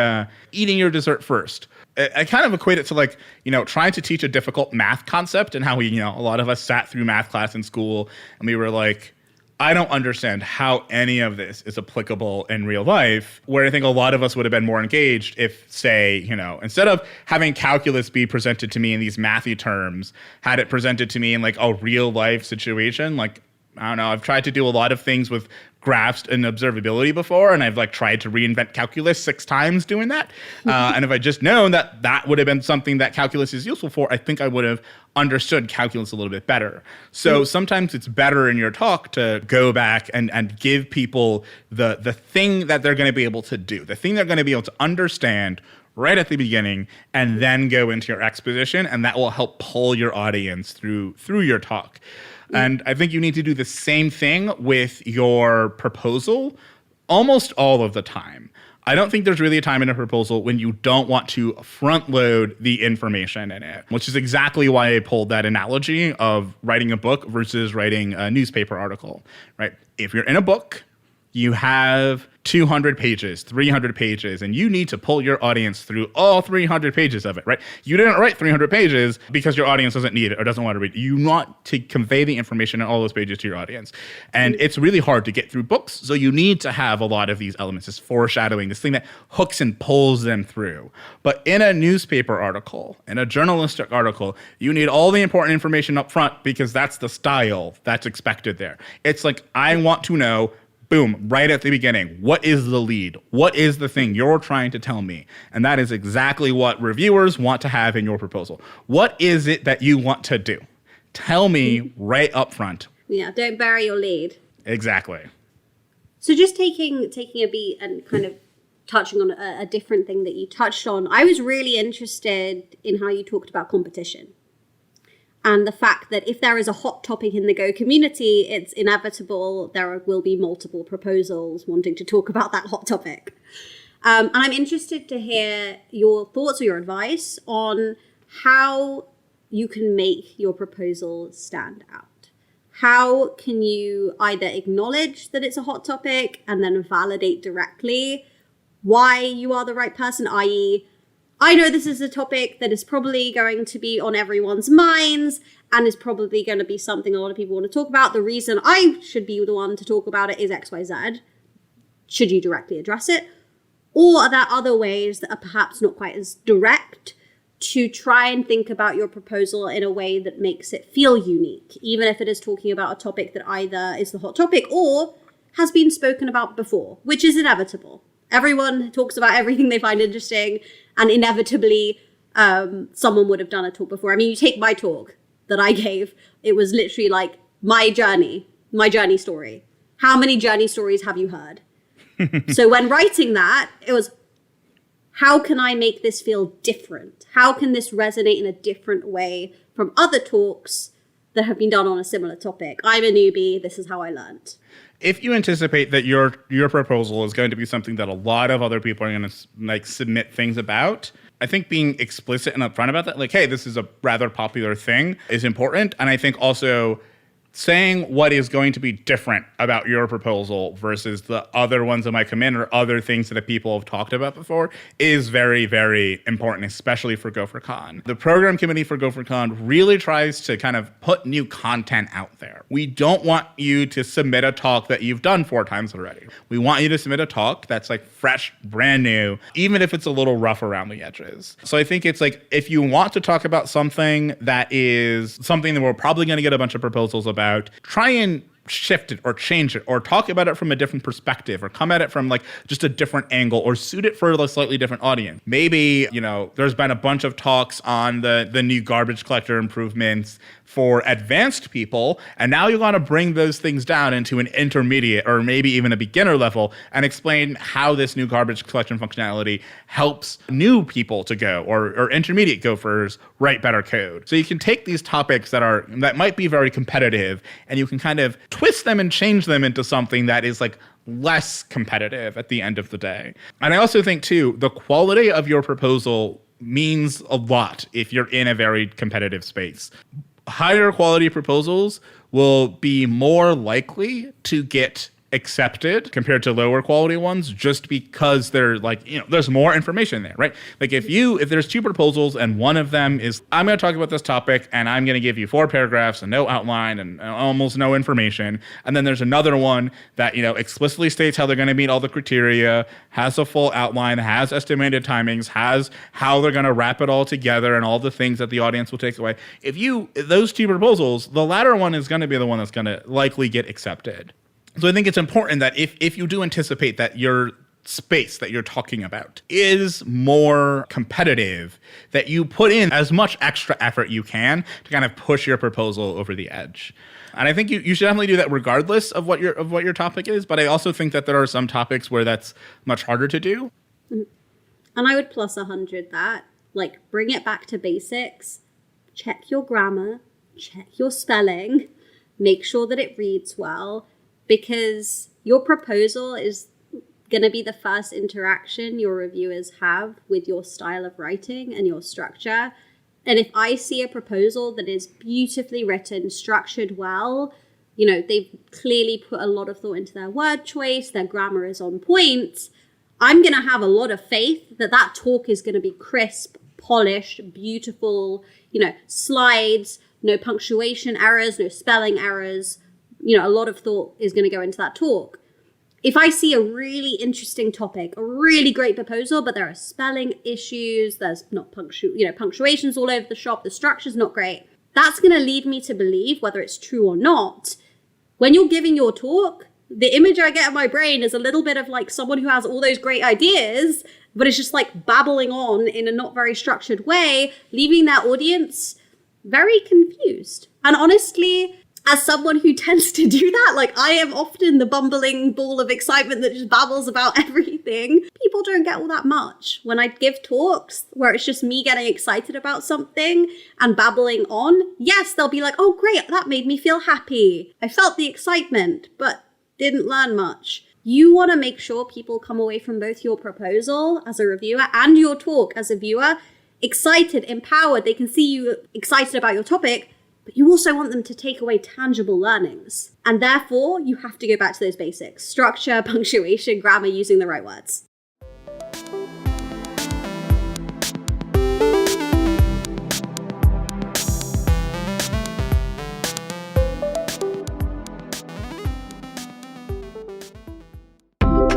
eating your dessert first. I kind of equate it to like, trying to teach a difficult math concept and how we, a lot of us sat through math class in school and we were like, I don't understand how any of this is applicable in real life, where I think a lot of us would have been more engaged if, say, instead of having calculus be presented to me in these mathy terms, had it presented to me in like a real life situation. Like, I don't know, I've tried to do a lot of things with graphs and observability before, and I've like tried to reinvent calculus 6 times doing that. And if I just known that would have been something that calculus is useful for, I think I would have understood calculus a little bit better. So sometimes it's better in your talk to go back and give people the thing that they're going to be able to do, the thing they're going to be able to understand right at the beginning, and then go into your exposition, and that will help pull your audience through your talk. And I think you need to do the same thing with your proposal almost all of the time. I don't think there's really a time in a proposal when you don't want to front load the information in it, which is exactly why I pulled that analogy of writing a book versus writing a newspaper article, right? If you're in a book, you have 200 pages, 300 pages, and you need to pull your audience through all 300 pages of it, right? You didn't write 300 pages because your audience doesn't need it or doesn't want to read it. You want to convey the information in all those pages to your audience. And it's really hard to get through books, so you need to have a lot of these elements, this foreshadowing, this thing that hooks and pulls them through. But in a newspaper article, in a journalistic article, you need all the important information up front because that's the style that's expected there. It's like, I want to know, boom, right at the beginning, what is the lead? What is the thing you're trying to tell me? And that is exactly what reviewers want to have in your proposal. What is it that you want to do? Tell me right up front. Yeah, don't bury your lead. Exactly. So just taking a beat and kind of touching on a different thing that you touched on, I was really interested in how you talked about competition. And the fact that if there is a hot topic in the Go community, it's inevitable there will be multiple proposals wanting to talk about that hot topic. And I'm interested to hear your thoughts or your advice on how you can make your proposal stand out. How can you either acknowledge that it's a hot topic and then validate directly why you are the right person, i.e., I know this is a topic that is probably going to be on everyone's minds and is probably going to be something a lot of people want to talk about. The reason I should be the one to talk about it is XYZ. Should you directly address it? Or are there other ways that are perhaps not quite as direct, to try and think about your proposal in a way that makes it feel unique, even if it is talking about a topic that either is the hot topic or has been spoken about before, which is inevitable. Everyone talks about everything they find interesting, and inevitably someone would have done a talk before. I mean, you take my talk that I gave, it was literally like my journey story. How many journey stories have you heard? So when writing that, it was, how can I make this feel different? How can this resonate in a different way from other talks that have been done on a similar topic? I'm a newbie. This is how I learned. If you anticipate that your proposal is going to be something that a lot of other people are going to submit things about, I think being explicit and upfront about that, like, hey, this is a rather popular thing, is important. And I think also saying what is going to be different about your proposal versus the other ones that might come in or other things that people have talked about before is very, very important, especially for GopherCon. The program committee for GopherCon really tries to kind of put new content out there. We don't want you to submit a talk that you've done 4 times already. We want you to submit a talk that's like fresh, brand new, even if it's a little rough around the edges. So I think it's like, if you want to talk about something that is something that we're probably going to get a bunch of proposals about, try and shift it or change it or talk about it from a different perspective or come at it from like just a different angle or suit it for a slightly different audience. Maybe, there's been a bunch of talks on the new garbage collector improvements for advanced people, and now you want to bring those things down into an intermediate or maybe even a beginner level and explain how this new garbage collection functionality helps new people to go or intermediate gophers write better code. So you can take these topics that might be very competitive and you can kind of twist them and change them into something that is like less competitive at the end of the day. And I also think too, the quality of your proposal means a lot if you're in a very competitive space. Higher quality proposals will be more likely to get accepted compared to lower quality ones just because they're like, there's more information there, right? Like if there's 2 proposals and one of them is, I'm going to talk about this topic and I'm going to give you 4 paragraphs and no outline and almost no information. And then there's another one that, explicitly states how they're going to meet all the criteria, has a full outline, has estimated timings, has how they're going to wrap it all together and all the things that the audience will take away. Those 2 proposals, the latter one is going to be the one that's going to likely get accepted. So I think it's important that if you do anticipate that your space that you're talking about is more competitive, that you put in as much extra effort you can to kind of push your proposal over the edge. And I think you should definitely do that regardless of what your topic is. But I also think that there are some topics where that's much harder to do. And I would plus 100 that, like, bring it back to basics, check your grammar, check your spelling, make sure that it reads well. Because your proposal is going to be the first interaction your reviewers have with your style of writing and your structure. And if I see a proposal that is beautifully written, structured well, they've clearly put a lot of thought into their word choice, their grammar is on point, I'm going to have a lot of faith that talk is going to be crisp, polished, beautiful, slides, no punctuation errors, no spelling errors. A lot of thought is going to go into that talk. If I see a really interesting topic, a really great proposal, but there are spelling issues, there's not punctuations all over the shop, the structure's not great, that's going to lead me to believe, whether it's true or not, when you're giving your talk, the image I get in my brain is a little bit of like someone who has all those great ideas, but it's just like babbling on in a not very structured way, leaving that audience very confused. And honestly, as someone who tends to do that, like I am often the bumbling ball of excitement that just babbles about everything. People don't get all that much. When I give talks where it's just me getting excited about something and babbling on, yes, they'll be like, oh great, that made me feel happy. I felt the excitement, but didn't learn much. You want to make sure people come away from both your proposal as a reviewer and your talk as a viewer excited, empowered. They can see you excited about your topic, but you also want them to take away tangible learnings. And therefore, you have to go back to those basics: structure, punctuation, grammar, using the right words.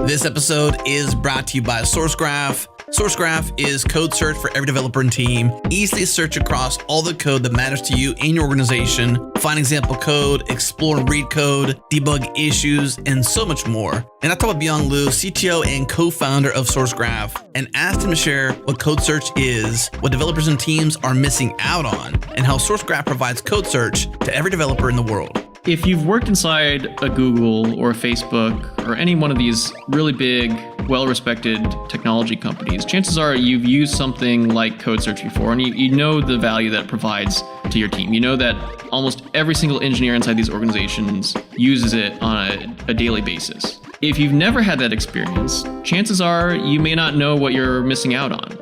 This episode is brought to you by SourceGraph. SourceGraph is code search for every developer and team. Easily search across all the code that matters to you in your organization. Find example code, explore and read code, debug issues, and so much more. And I talked with Byung Lu, CTO and co-founder of SourceGraph, and asked him to share what code search is, what developers and teams are missing out on, and how SourceGraph provides code search to every developer in the world. If you've worked inside a Google or a Facebook or any one of these really big, well-respected technology companies, chances are you've used something like code search before, and you know the value that it provides to your team. You know that almost every single engineer inside these organizations uses it on a daily basis. If you've never had that experience, chances are you may not know what you're missing out on.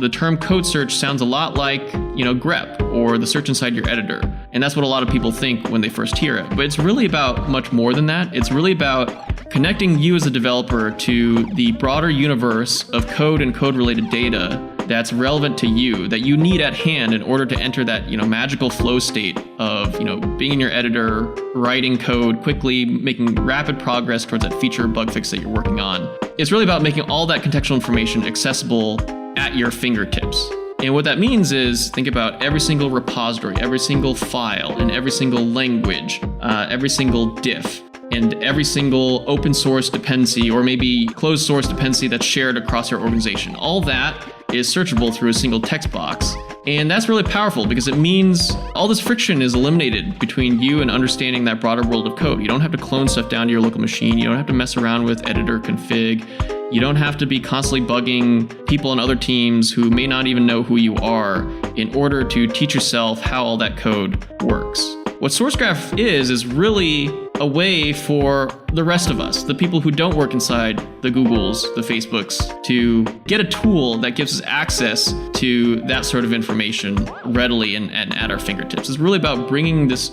The term code search sounds a lot like, grep or the search inside your editor. And that's what a lot of people think when they first hear it. But it's really about much more than that. It's really about connecting you as a developer to the broader universe of code and code-related data that's relevant to you, that you need at hand in order to enter that, magical flow state of, being in your editor, writing code quickly, making rapid progress towards that feature or bug fix that you're working on. It's really about making all that contextual information accessible at your fingertips. And what that means is think about every single repository, every single file, and every single language, every single diff, and every single open source dependency or maybe closed source dependency that's shared across your organization. All that is searchable through a single text box. And that's really powerful because it means all this friction is eliminated between you and understanding that broader world of code. You don't have to clone stuff down to your local machine. You don't have to mess around with editor config. You don't have to be constantly bugging people on other teams who may not even know who you are in order to teach yourself how all that code works. What SourceGraph is really a way for the rest of us, the people who don't work inside the Googles, the Facebooks, to get a tool that gives us access to that sort of information readily and at our fingertips. It's really about bringing this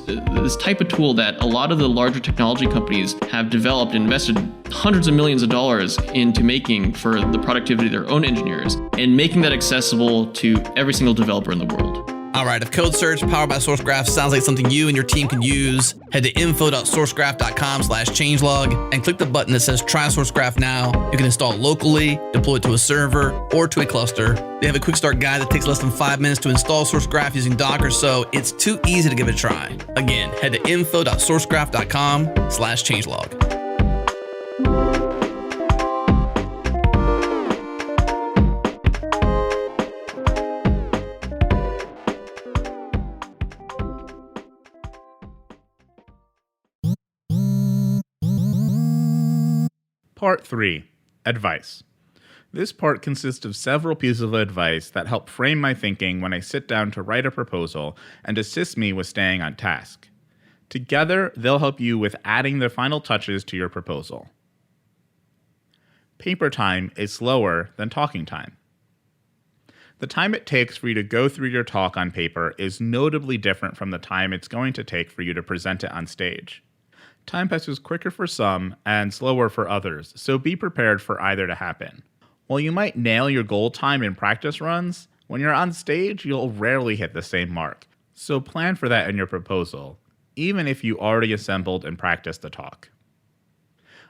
type of tool that a lot of the larger technology companies have developed and invested hundreds of millions of dollars into making for the productivity of their own engineers and making that accessible to every single developer in the world. All right, if code search powered by SourceGraph sounds like something you and your team can use, head to info.sourcegraph.com/changelog and click the button that says try SourceGraph now. You can install it locally, deploy it to a server or to a cluster. They have a quick start guide that takes less than 5 minutes to install SourceGraph using Docker, so it's too easy to give it a try. Again, head to info.sourcegraph.com/changelog. Part 3. Advice. This part consists of several pieces of advice that help frame my thinking when I sit down to write a proposal and assist me with staying on task. Together, they'll help you with adding the final touches to your proposal. Paper time is slower than talking time. The time it takes for you to go through your talk on paper is notably different from the time it's going to take for you to present it on stage. Time passes quicker for some and slower for others, so be prepared for either to happen. While you might nail your goal time in practice runs, when you're on stage, you'll rarely hit the same mark. So plan for that in your proposal, even if you already assembled and practiced the talk.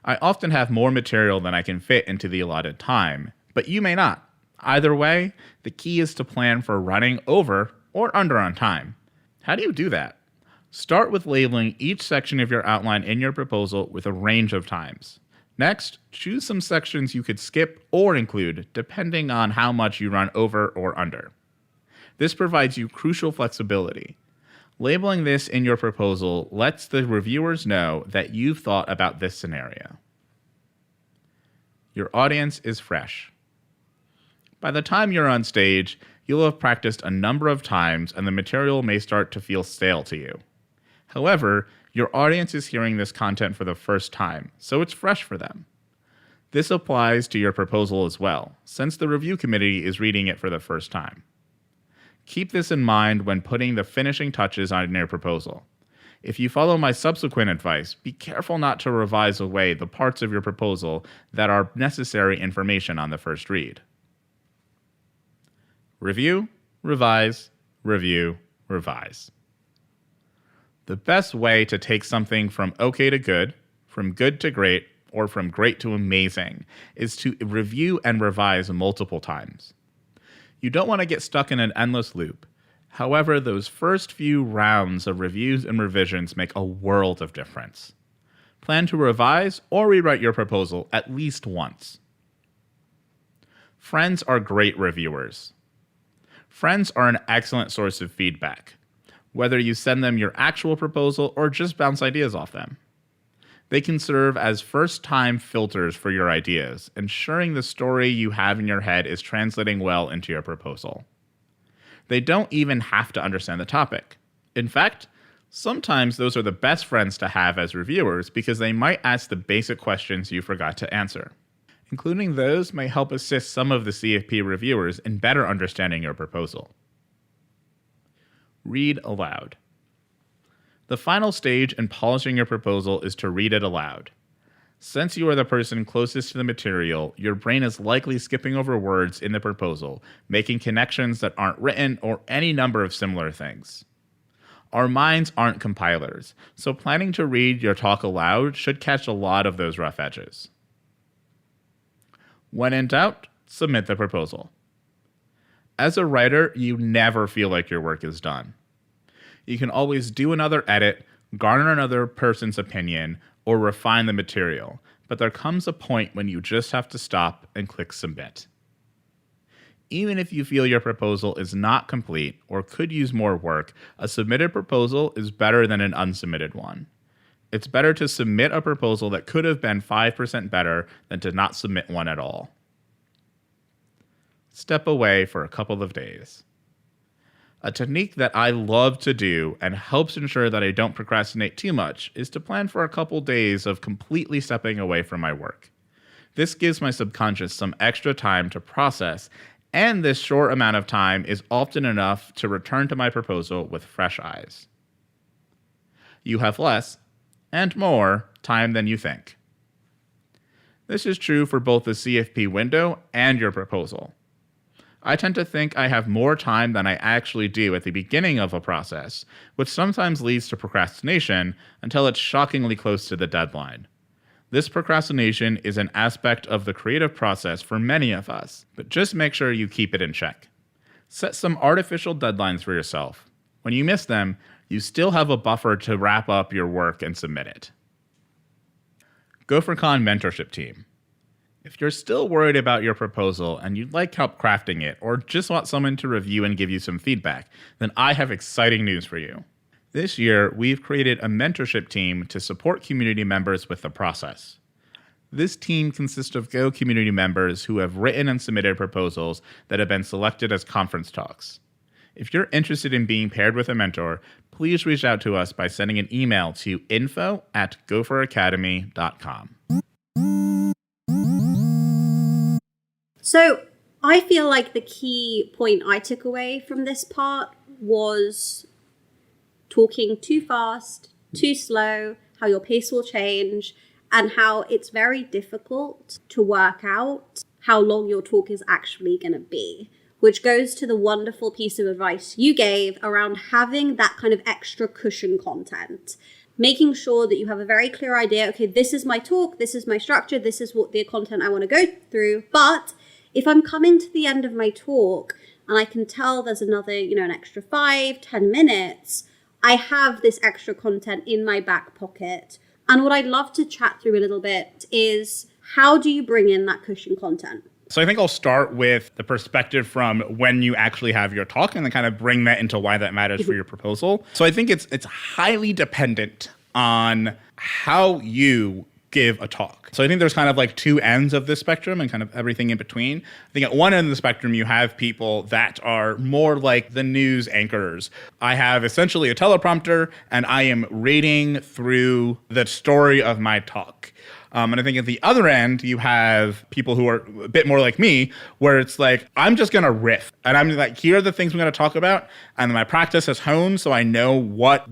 I often have more material than I can fit into the allotted time, but you may not. Either way, the key is to plan for running over or under on time. How do you do that? Start with labeling each section of your outline in your proposal with a range of times. Next, choose some sections you could skip or include depending on how much you run over or under. This provides you crucial flexibility. Labeling this in your proposal lets the reviewers know that you've thought about this scenario. Your audience is fresh. By the time you're on stage, you'll have practiced a number of times and the material may start to feel stale to you. However, your audience is hearing this content for the first time, so it's fresh for them. This applies to your proposal as well, since the review committee is reading it for the first time. Keep this in mind when putting the finishing touches on your proposal. If you follow my subsequent advice, be careful not to revise away the parts of your proposal that are necessary information on the first read. Review, revise, review, revise. The best way to take something from okay to good, from good to great, or from great to amazing, is to review and revise multiple times. You don't want to get stuck in an endless loop. However, those first few rounds of reviews and revisions make a world of difference. Plan to revise or rewrite your proposal at least once. Friends are great reviewers. Friends are an excellent source of feedback, whether you send them your actual proposal or just bounce ideas off them. They can serve as first-time filters for your ideas, ensuring the story you have in your head is translating well into your proposal. They don't even have to understand the topic. In fact, sometimes those are the best friends to have as reviewers because they might ask the basic questions you forgot to answer. Including those may help assist some of the CFP reviewers in better understanding your proposal. Read aloud. The final stage in polishing your proposal is to read it aloud. Since you are the person closest to the material, your brain is likely skipping over words in the proposal, making connections that aren't written, or any number of similar things. Our minds aren't compilers, so planning to read your talk aloud should catch a lot of those rough edges. When in doubt, submit the proposal. As a writer, you never feel like your work is done. You can always do another edit, garner another person's opinion, or refine the material, but there comes a point when you just have to stop and click submit. Even if you feel your proposal is not complete or could use more work, a submitted proposal is better than an unsubmitted one. It's better to submit a proposal that could have been 5% better than to not submit one at all. Step away for a couple of days. A technique that I love to do and helps ensure that I don't procrastinate too much is to plan for a couple days of completely stepping away from my work. This gives my subconscious some extra time to process, and this short amount of time is often enough to return to my proposal with fresh eyes. You have less and more time than you think. This is true for both the CFP window and your proposal. I tend to think I have more time than I actually do at the beginning of a process, which sometimes leads to procrastination until it's shockingly close to the deadline. This procrastination is an aspect of the creative process for many of us, but just make sure you keep it in check. Set some artificial deadlines for yourself. When you miss them, you still have a buffer to wrap up your work and submit it. GopherCon Mentorship Team. If you're still worried about your proposal and you'd like help crafting it, or just want someone to review and give you some feedback, then I have exciting news for you. This year, we've created a mentorship team to support community members with the process. This team consists of Go community members who have written and submitted proposals that have been selected as conference talks. If you're interested in being paired with a mentor, please reach out to us by sending an email to info@gopheracademy.com. So I feel like the key point I took away from this part was talking too fast, too slow, how your pace will change, and how it's very difficult to work out how long your talk is actually going to be, which goes to the wonderful piece of advice you gave around having that kind of extra cushion content. Making sure that you have a very clear idea, okay, this is my talk, this is my structure, this is what the content I want to go through, but if I'm coming to the end of my talk and I can tell there's another, an extra 5-10 minutes, I have this extra content in my back pocket. And what I'd love to chat through a little bit is, how do you bring in that cushion content? So I think I'll start with the perspective from when you actually have your talk and then kind of bring that into why that matters for your proposal. So I think it's highly dependent on how you give a talk. So I think there's kind of like two ends of this spectrum and kind of everything in between. I think at one end of the spectrum, you have people that are more like the news anchors. I have essentially a teleprompter and I am reading through the story of my talk. And I think at the other end, you have people who are a bit more like me, where it's like, I'm just going to riff. And I'm like, here are the things I'm going to talk about. And my practice has honed, so I know what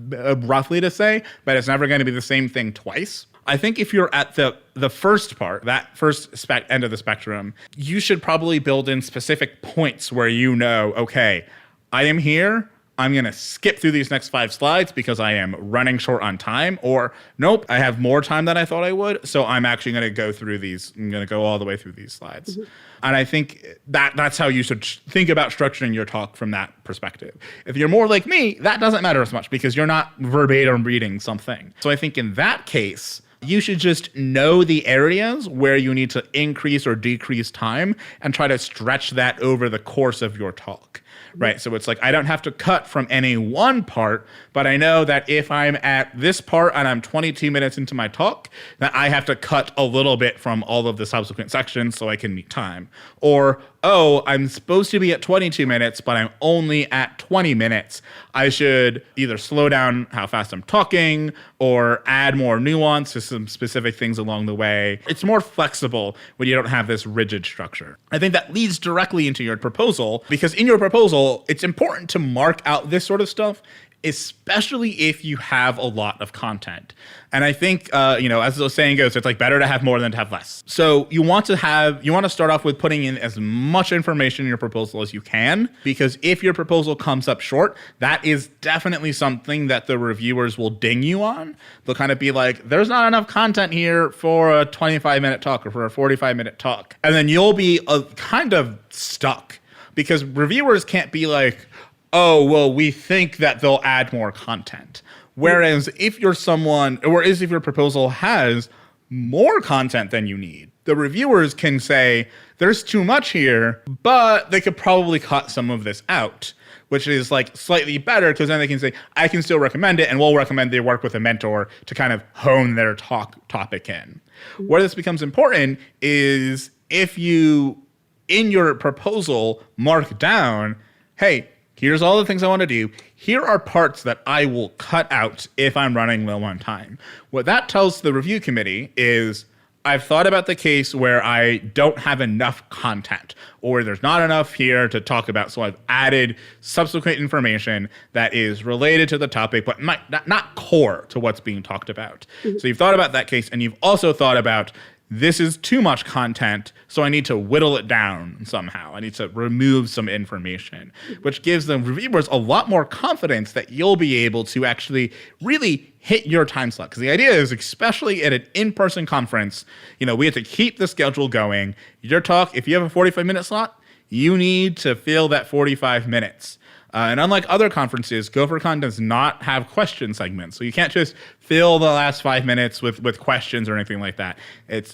roughly to say, but it's never going to be the same thing twice. I think if you're at the first part, that first end of the spectrum, you should probably build in specific points where okay, I am here. I'm going to skip through these next 5 slides because I am running short on time, or nope, I have more time than I thought I would, so I'm actually going to go through these. I'm going to go all the way through these slides. And I think that's how you should think about structuring your talk from that perspective. If you're more like me, that doesn't matter as much because you're not verbatim reading something. So I think in that case, you should just know the areas where you need to increase or decrease time and try to stretch that over the course of your talk. Right. So it's like I don't have to cut from any one part, but I know that if I'm at this part and I'm 22 minutes into my talk, that I have to cut a little bit from all of the subsequent sections so I can meet time. Or, oh, I'm supposed to be at 22 minutes, but I'm only at 20 minutes. I should either slow down how fast I'm talking or add more nuance to some specific things along the way. It's more flexible when you don't have this rigid structure. I think that leads directly into your proposal, because in your proposal, it's important to mark out this sort of stuff, especially if you have a lot of content. And I think, as the saying goes, it's like better to have more than to have less. So you want to start off with putting in as much information in your proposal as you can, because if your proposal comes up short, that is definitely something that the reviewers will ding you on. They'll kind of be like, there's not enough content here for a 25-minute talk or for a 45-minute talk. And then you'll be kind of stuck, because reviewers can't be like, oh, well, we think that they'll add more content. Whereas if you're someone, or if your proposal has more content than you need, the reviewers can say, there's too much here, but they could probably cut some of this out, which is like slightly better, because then they can say, I can still recommend it, and we'll recommend they work with a mentor to kind of hone their topic in. Where this becomes important is if you, in your proposal, mark down, hey, here's all the things I want to do. Here are parts that I will cut out if I'm running low on time. What that tells the review committee is, I've thought about the case where I don't have enough content, or there's not enough here to talk about, so I've added subsequent information that is related to the topic, but not core to what's being talked about. So you've thought about that case, and you've also thought about, this is too much content, so I need to whittle it down somehow. I need to remove some information, which gives the reviewers a lot more confidence that you'll be able to actually really hit your time slot. Because the idea is, especially at an in-person conference, we have to keep the schedule going. Your talk, if you have a 45-minute slot, you need to fill that 45 minutes. And unlike other conferences, GopherCon does not have question segments. So you can't just fill the last 5 minutes with questions or anything like that.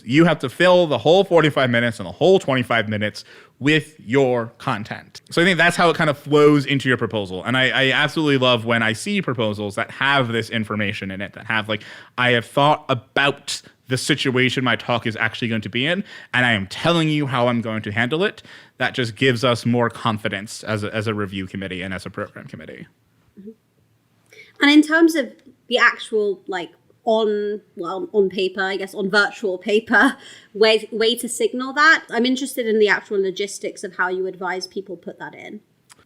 You have to fill the whole 45 minutes and the whole 25 minutes with your content. So I think that's how it kind of flows into your proposal. And I absolutely love when I see proposals that have this information in it, that have I have thought about the situation my talk is actually going to be in, and I am telling you how I'm going to handle it. That just gives us more confidence as a review committee and as a program committee. And in terms of the actual, on paper, I guess on virtual paper, way to signal that, I'm interested in the actual logistics of how you advise people put that in.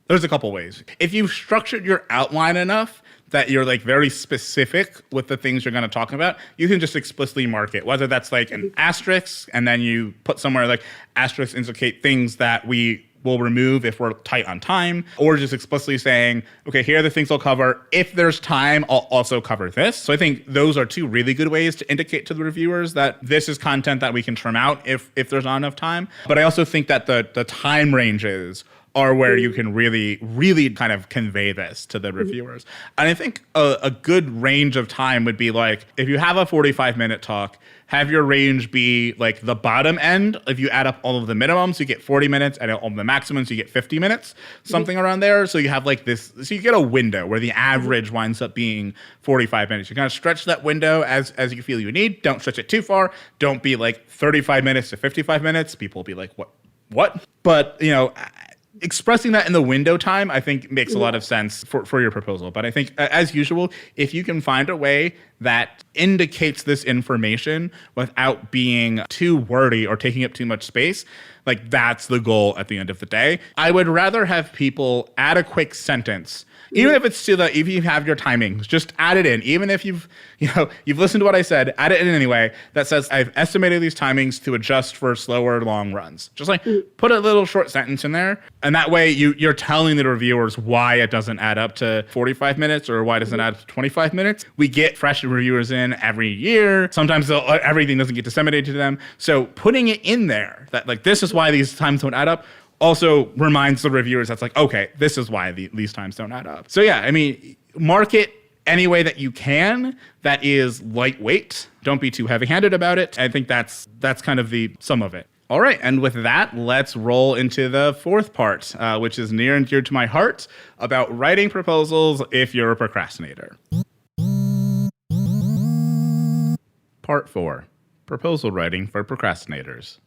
There's a couple ways. If you've structured your outline enough that you're very specific with the things you're going to talk about, you can just explicitly mark it, whether that's an asterisk, and then you put somewhere asterisks indicate things that we will remove if we're tight on time, or just explicitly saying, okay, here are the things I'll cover. If there's time, I'll also cover this. So I think those are two really good ways to indicate to the reviewers that this is content that we can trim out if there's not enough time. But I also think that the time ranges are where you can really, really kind of convey this to the reviewers. And I think a good range of time would be if you have a 45-minute talk, have your range be the bottom end. If you add up all of the minimums, you get 40 minutes, and all of the maximums, you get 50 minutes, something around there. So you have this, so you get a window where the average winds up being 45 minutes. You kind of stretch that window as you feel you need. Don't stretch it too far. Don't be 35 minutes to 55 minutes. People will be like, what? But, expressing that in the window time, I think, makes a lot of sense for your proposal. But I think, as usual, if you can find a way that indicates this information without being too wordy or taking up too much space, Like, that's the goal at the end of the day. I would rather have people add a quick sentence, even if it's if you have your timings, just add it in. Even if you've listened to what I said, add it in anyway. That says, I've estimated these timings to adjust for slower long runs. Just like put a little short sentence in there. And that way you're telling the reviewers why it doesn't add up to 45 minutes or why it doesn't add up to 25 minutes. We get fresh reviewers in every year. Sometimes everything doesn't get disseminated to them. So putting it in there that like, this is why these times don't add up, also reminds the reviewers that's like, okay, this is why these times don't add up. So yeah, I mean, market any way that you can that is lightweight. Don't be too heavy-handed about it. I think that's kind of the sum of it. All right, and with that, let's roll into the fourth part, which is near and dear to my heart, about writing proposals if you're a procrastinator. Part 4, proposal writing for procrastinators.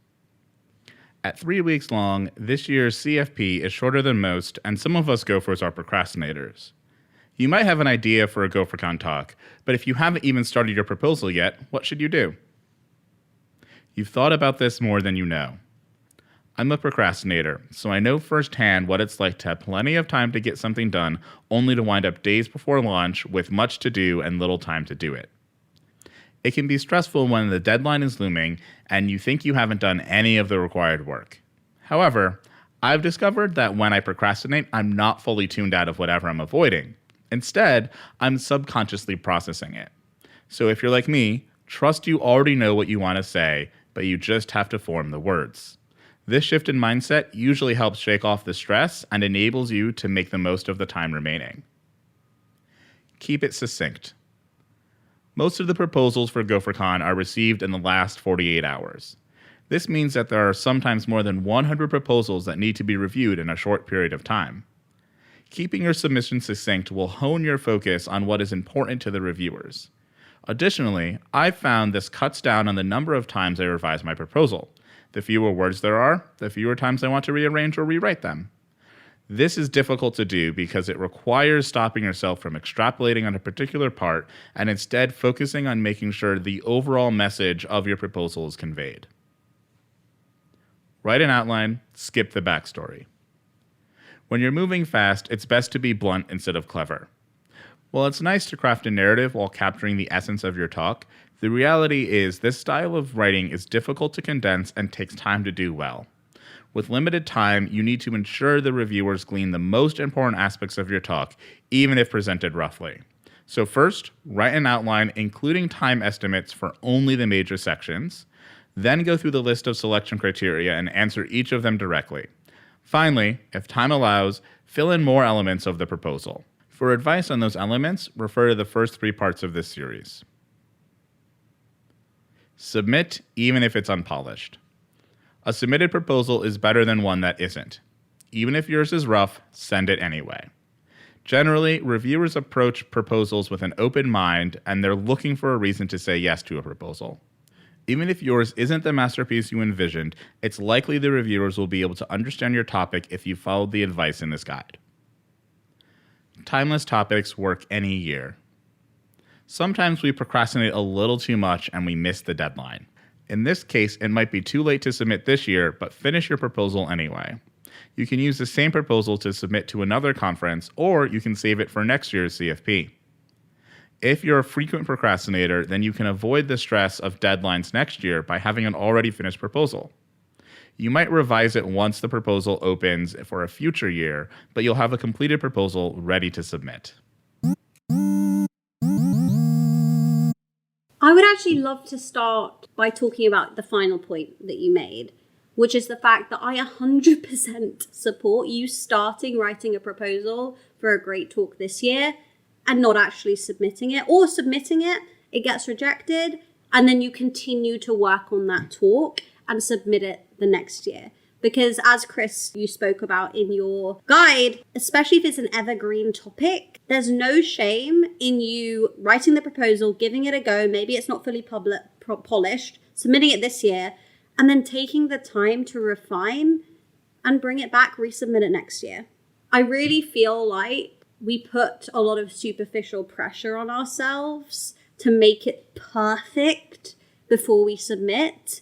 At 3 weeks long, this year's CFP is shorter than most, and some of us gophers are procrastinators. You might have an idea for a GopherCon talk, but if you haven't even started your proposal yet, what should you do? You've thought about this more than you know. I'm a procrastinator, so I know firsthand what it's like to have plenty of time to get something done, only to wind up days before launch with much to do and little time to do it. It can be stressful when the deadline is looming and you think you haven't done any of the required work. However, I've discovered that when I procrastinate, I'm not fully tuned out of whatever I'm avoiding. Instead, I'm subconsciously processing it. So if you're like me, trust you already know what you want to say, but you just have to form the words. This shift in mindset usually helps shake off the stress and enables you to make the most of the time remaining. Keep it succinct. Most of the proposals for GopherCon are received in the last 48 hours. This means that there are sometimes more than 100 proposals that need to be reviewed in a short period of time. Keeping your submission succinct will hone your focus on what is important to the reviewers. Additionally, I've found this cuts down on the number of times I revise my proposal. The fewer words there are, the fewer times I want to rearrange or rewrite them. This is difficult to do because it requires stopping yourself from extrapolating on a particular part and instead focusing on making sure the overall message of your proposal is conveyed. Write an outline, skip the backstory. When you're moving fast, it's best to be blunt instead of clever. While it's nice to craft a narrative while capturing the essence of your talk, the reality is this style of writing is difficult to condense and takes time to do well. With limited time, you need to ensure the reviewers glean the most important aspects of your talk, even if presented roughly. So first, write an outline including time estimates for only the major sections, then go through the list of selection criteria and answer each of them directly. Finally, if time allows, fill in more elements of the proposal. For advice on those elements, refer to the first 3 parts of this series. Submit even if it's unpolished. A submitted proposal is better than one that isn't. Even if yours is rough, send it anyway. Generally, reviewers approach proposals with an open mind and they're looking for a reason to say yes to a proposal. Even if yours isn't the masterpiece you envisioned, it's likely the reviewers will be able to understand your topic if you followed the advice in this guide. Timeless topics work any year. Sometimes we procrastinate a little too much and we miss the deadline. In this case, it might be too late to submit this year, but finish your proposal anyway. You can use the same proposal to submit to another conference, or you can save it for next year's CFP. If you're a frequent procrastinator, then you can avoid the stress of deadlines next year by having an already finished proposal. You might revise it once the proposal opens for a future year, but you'll have a completed proposal ready to submit. I would actually love to start by talking about the final point that you made, which is the fact that I 100% support you starting writing a proposal for a great talk this year and not actually submitting it, or submitting it, it gets rejected, and then you continue to work on that talk and submit it the next year. Because as Chris, you spoke about in your guide, especially if it's an evergreen topic, there's no shame in you writing the proposal, giving it a go. Maybe it's not fully polished, submitting it this year, and then taking the time to refine and bring it back, resubmit it next year. I really feel like we put a lot of superficial pressure on ourselves to make it perfect before we submit.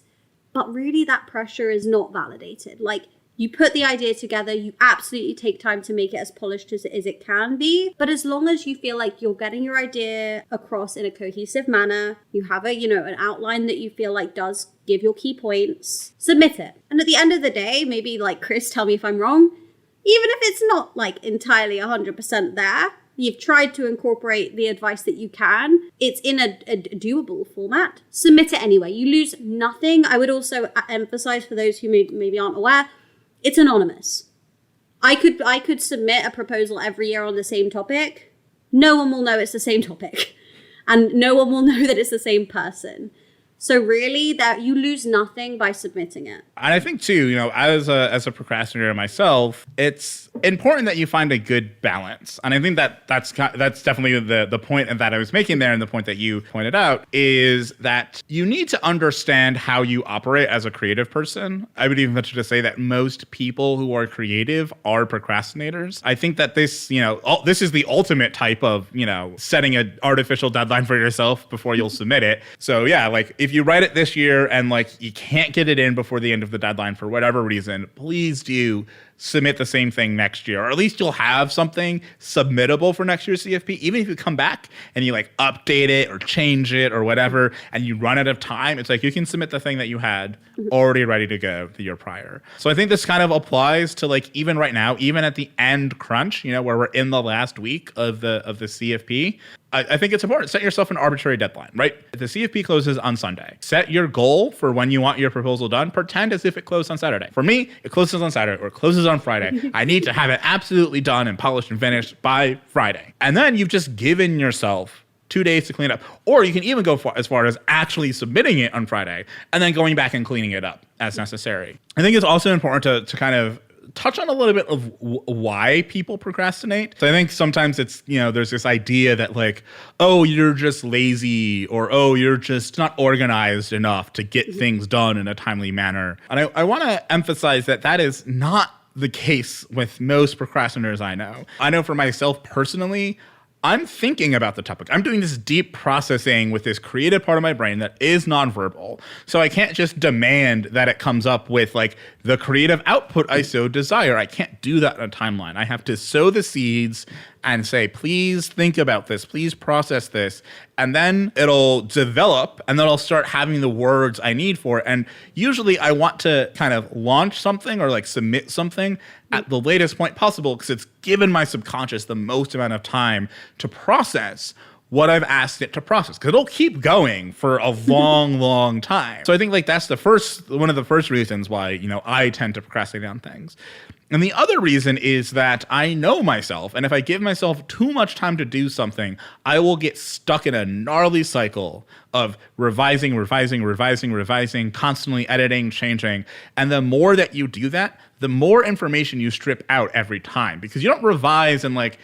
but really that pressure is not validated. Like, you put the idea together, you absolutely take time to make it as polished as it can be. But as long as you feel like you're getting your idea across in a cohesive manner, you have an outline that you feel like does give your key points, submit it. And at the end of the day, maybe like Chris, tell me if I'm wrong, even if it's not like entirely 100% there, you've tried to incorporate the advice that you can. It's in a doable format. Submit it anyway. You lose nothing. I would also emphasize for those who maybe aren't aware, it's anonymous. I could submit a proposal every year on the same topic. No one will know it's the same topic. And no one will know that it's the same person. So really, that you lose nothing by submitting it. And I think too, as a procrastinator myself, it's important that you find a good balance. And I think that's definitely the point that I was making there, and the point that you pointed out is that you need to understand how you operate as a creative person. I would even venture to say that most people who are creative are procrastinators. I think that this is the ultimate type of, setting an artificial deadline for yourself before you'll submit it. So yeah, like if you write it this year and like you can't get it in before the end of the deadline for whatever reason, please do submit the same thing next year, or at least you'll have something submittable for next year's CFP. Even if you come back and you like update it or change it or whatever, and you run out of time, it's like you can submit the thing that you had already ready to go the year prior. So I think this kind of applies to like even right now, even at the end crunch, where we're in the last week of the CFP. I think it's important. Set yourself an arbitrary deadline, right? If the CFP closes on Sunday, set your goal for when you want your proposal done. Pretend as if it closed on Saturday. For me, it closes on Saturday or it closes on Friday. I need to have it absolutely done and polished and finished by Friday. And then you've just given yourself 2 days to clean it up. Or you can even go as far as actually submitting it on Friday and then going back and cleaning it up as necessary. I think it's also important to kind of touch on a little bit of why people procrastinate. So I think sometimes it's, there's this idea that like, oh, you're just lazy, or oh, you're just not organized enough to get things done in a timely manner. And I want to emphasize that is not the case with most procrastinators I know. I know for myself personally, I'm thinking about the topic. I'm doing this deep processing with this creative part of my brain that is nonverbal. So I can't just demand that it comes up with like the creative output I so desire. I can't do that in a timeline. I have to sow the seeds and say, please think about this, please process this. And then it'll develop, and then I'll start having the words I need for it. And usually I want to kind of launch something or like submit something at the latest point possible, because it's given my subconscious the most amount of time to process what I've asked it to process, because it'll keep going for a long, long time. So I think like that's one of the first reasons why, I tend to procrastinate on things. And the other reason is that I know myself, and if I give myself too much time to do something, I will get stuck in a gnarly cycle of revising, constantly editing, changing. And the more that you do that, the more information you strip out every time, because you don't revise and like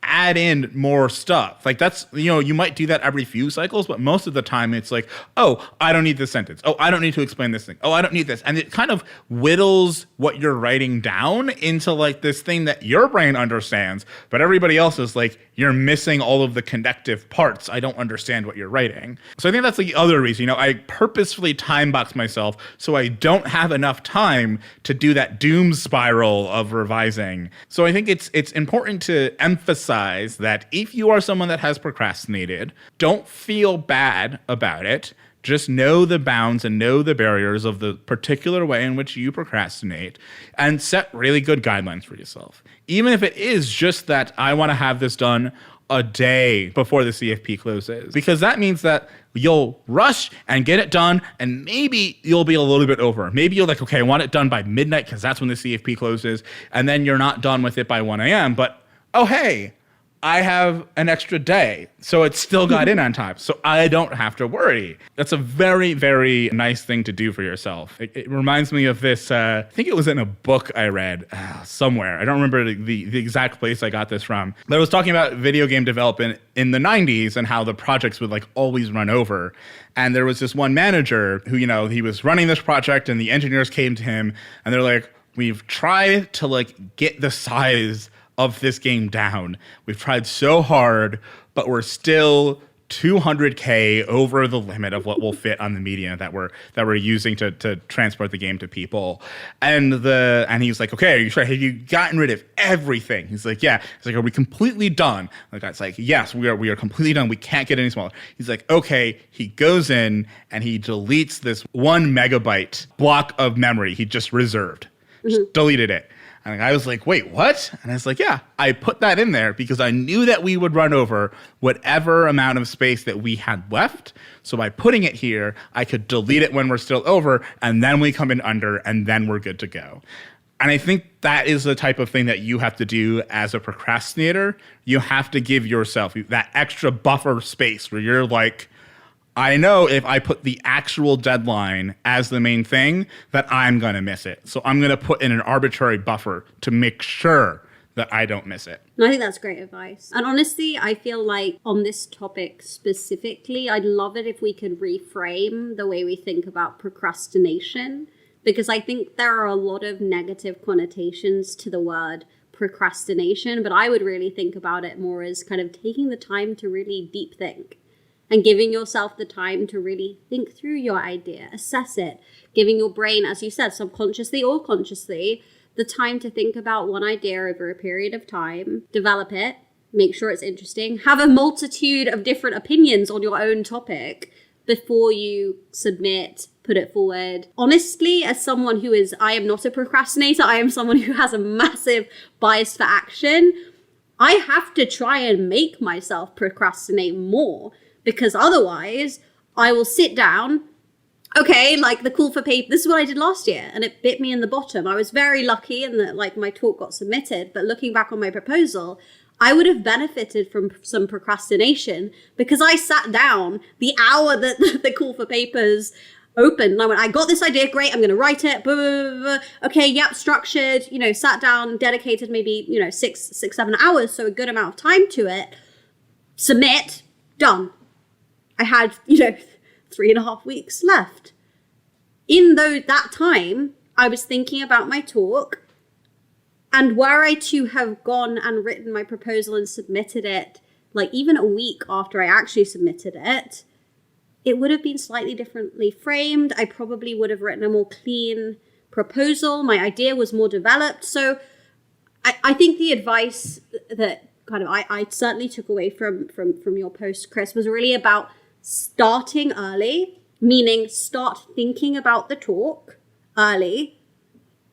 add in more stuff. Like that's, you might do that every few cycles, but most of the time it's like, oh, I don't need this sentence. Oh, I don't need to explain this thing. Oh, I don't need this. And it kind of whittles what you're writing down into like this thing that your brain understands, but everybody else is like, you're missing all of the connective parts. I don't understand what you're writing. So I think that's the other reason, I purposefully time box myself so I don't have enough time to do that doom spiral of revising. So I think it's important to emphasize that if you are someone that has procrastinated, don't feel bad about it. Just know the bounds and know the barriers of the particular way in which you procrastinate, and set really good guidelines for yourself. Even if it is just that I want to have this done a day before the CFP closes, because that means that you'll rush and get it done, and maybe you'll be a little bit over. Maybe you're like, okay, I want it done by midnight because that's when the CFP closes, and then you're not done with it by 1 a.m. But, oh, hey, I have an extra day, so it still got in on time, so I don't have to worry. That's a very, very nice thing to do for yourself. It reminds me of this, I think it was in a book I read somewhere. I don't remember the exact place I got this from, but it was talking about video game development in the 90s and how the projects would like always run over. And there was this one manager who, he was running this project, and the engineers came to him and they're like, we've tried to like get the size of this game down. We've tried so hard, but we're still 200K over the limit of what will fit on the media that we're using to transport the game to people. And he's like, okay, are you sure? Have you gotten rid of everything? He's like, yeah. He's like, are we completely done? The guy's like, yes, we are completely done. We can't get any smaller. He's like, okay. He goes in and he deletes this 1 megabyte block of memory he just reserved. Just deleted it. And I was like, wait, what? And I was like, yeah, I put that in there because I knew that we would run over whatever amount of space that we had left. So by putting it here, I could delete it when we're still over, and then we come in under, and then we're good to go. And I think that is the type of thing that you have to do as a procrastinator. You have to give yourself that extra buffer space where you're like, I know if I put the actual deadline as the main thing that I'm going to miss it. So I'm going to put in an arbitrary buffer to make sure that I don't miss it. I think that's great advice. And honestly, I feel like on this topic specifically, I'd love it if we could reframe the way we think about procrastination, because I think there are a lot of negative connotations to the word procrastination, but I would really think about it more as kind of taking the time to really deep think. And giving yourself the time to really think through your idea, assess it, giving your brain, as you said, subconsciously or consciously, the time to think about one idea over a period of time, develop it, make sure it's interesting, have a multitude of different opinions on your own topic before you submit, put it forward. Honestly, as someone I am not a procrastinator, I am someone who has a massive bias for action. I have to try and make myself procrastinate more, because otherwise I will sit down, okay, like the call for paper, this is what I did last year, and it bit me in the bottom. I was very lucky in that like my talk got submitted, but looking back on my proposal, I would have benefited from some procrastination because I sat down the hour that the call for papers opened and I went, I got this idea, great, I'm going to write it, blah, blah, blah, blah. Okay, yep, structured, sat down, dedicated maybe, 6-7 hours, so a good amount of time to it, submit, done. I had, 3.5 weeks left. In that time, I was thinking about my talk, and were I to have gone and written my proposal and submitted it, like even a week after I actually submitted it, it would have been slightly differently framed. I probably would have written a more clean proposal. My idea was more developed. So I think the advice that kind of I certainly took away from your post, Chris, was really about starting early, meaning start thinking about the talk early,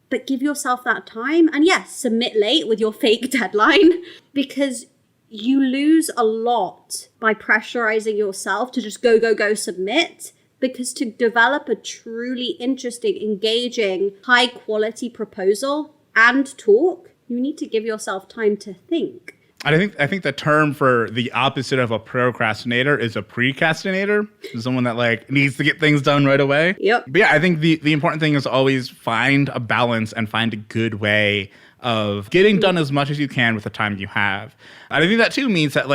but give yourself that time. And yes, submit late with your fake deadline, because you lose a lot by pressurizing yourself to just go, submit. Because to develop a truly interesting, engaging, high quality proposal and talk, you need to give yourself time to think. I think the term for the opposite of a procrastinator is a precrastinator. Someone that needs to get things done right away. Yep. But yeah, I think the important thing is always find a balance and find a good way of getting done as much as you can with the time you have. And I think that too means that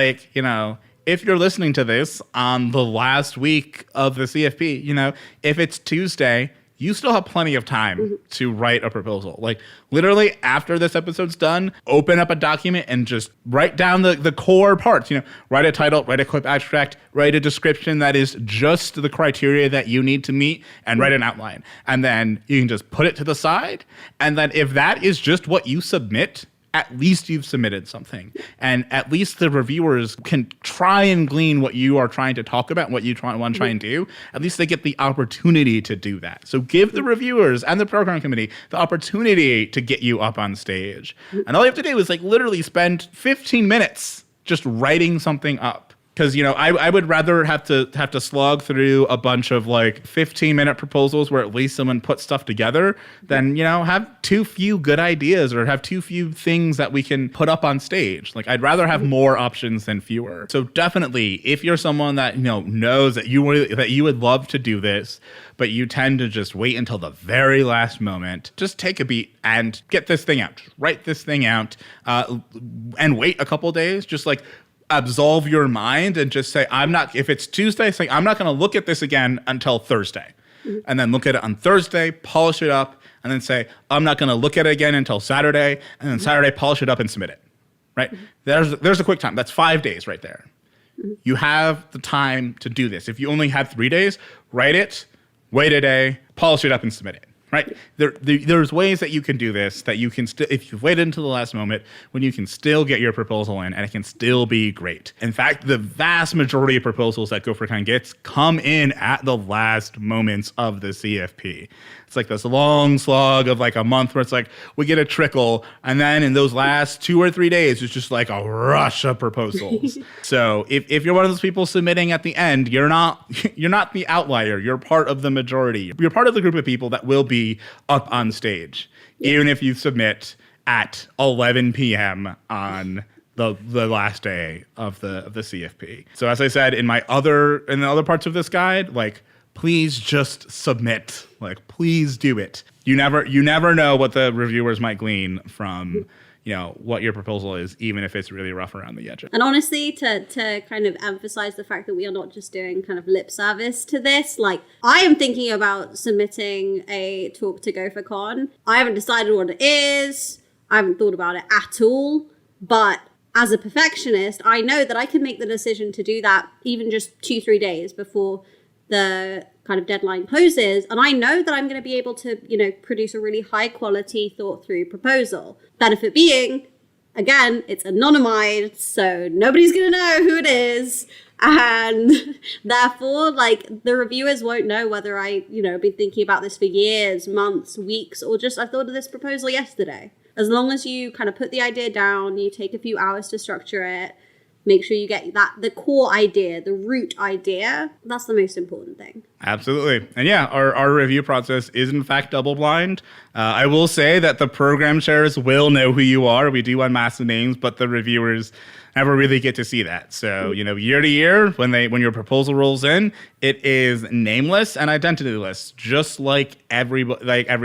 if you're listening to this on the last week of the CFP, if it's Tuesday, you still have plenty of time to write a proposal. Literally after this episode's done, open up a document and just write down the core parts. Write a title, write a quick abstract, write a description that is just the criteria that you need to meet, and write an outline. And then you can just put it to the side. And then if that is just what you submit, at least you've submitted something. And at least the reviewers can try and glean what you are trying to talk about, what you want to try and do. At least they get the opportunity to do that. So give the reviewers and the program committee the opportunity to get you up on stage. And all you have to do is literally spend 15 minutes just writing something up. Because, I would rather have to slog through a bunch of 15-minute proposals where at least someone puts stuff together than, have too few good ideas or have too few things that we can put up on stage. I'd rather have more options than fewer. So definitely, if you're someone that, knows that you would love to do this, but you tend to just wait until the very last moment, just take a beat and get this thing out. Write this thing out and wait a couple days. Just absolve your mind and just say, if it's Tuesday, say, I'm not going to look at this again until Thursday. And then look at it on Thursday, polish it up, and then say, I'm not going to look at it again until Saturday, and then Saturday, polish it up and submit it, right? There's a quick time. That's 5 days right there. You have the time to do this. If you only had 3 days, write it, wait a day, polish it up, and submit it. Right? There's ways that you can do this, that you can still, if you've waited until the last moment, when you can still get your proposal in and it can still be great. In fact, the vast majority of proposals that GopherCon gets come in at the last moments of the CFP. It's like this long slog of like a month where it's like we get a trickle, and then in those last 2 or 3 days, it's just like a rush of proposals. So if you're one of those people submitting at the end, you're not the outlier. You're part of the majority. You're part of the group of people that will be up on stage, even if you submit at 11 p.m. on the last day of the CFP. So as I said in the other parts of this guide, like, please just submit. Like, please do it. You never know what the reviewers might glean from, what your proposal is, even if it's really rough around the edges. And honestly, to kind of emphasize the fact that we are not just doing kind of lip service to this, like, I am thinking about submitting a talk to GopherCon. I haven't decided what it is. I haven't thought about it at all. But as a perfectionist, I know that I can make the decision to do that even just 2-3 days before the kind of deadline closes, and I know that I'm going to be able to, produce a really high quality, thought through proposal. Benefit being, again, it's anonymized, so nobody's going to know who it is, and therefore, like, the reviewers won't know whether I, been thinking about this for years, months, weeks, or just I thought of this proposal yesterday. As long as you kind of put the idea down, you take a few hours to structure it, make sure you get the core idea, the root idea. That's the most important thing. Absolutely. And yeah, our review process is in fact double blind. I will say that the program chairs will know who you are. We do unmask the names, but the reviewers never really get to see that. So, year to year, when your proposal rolls in, it is nameless and identityless, just like every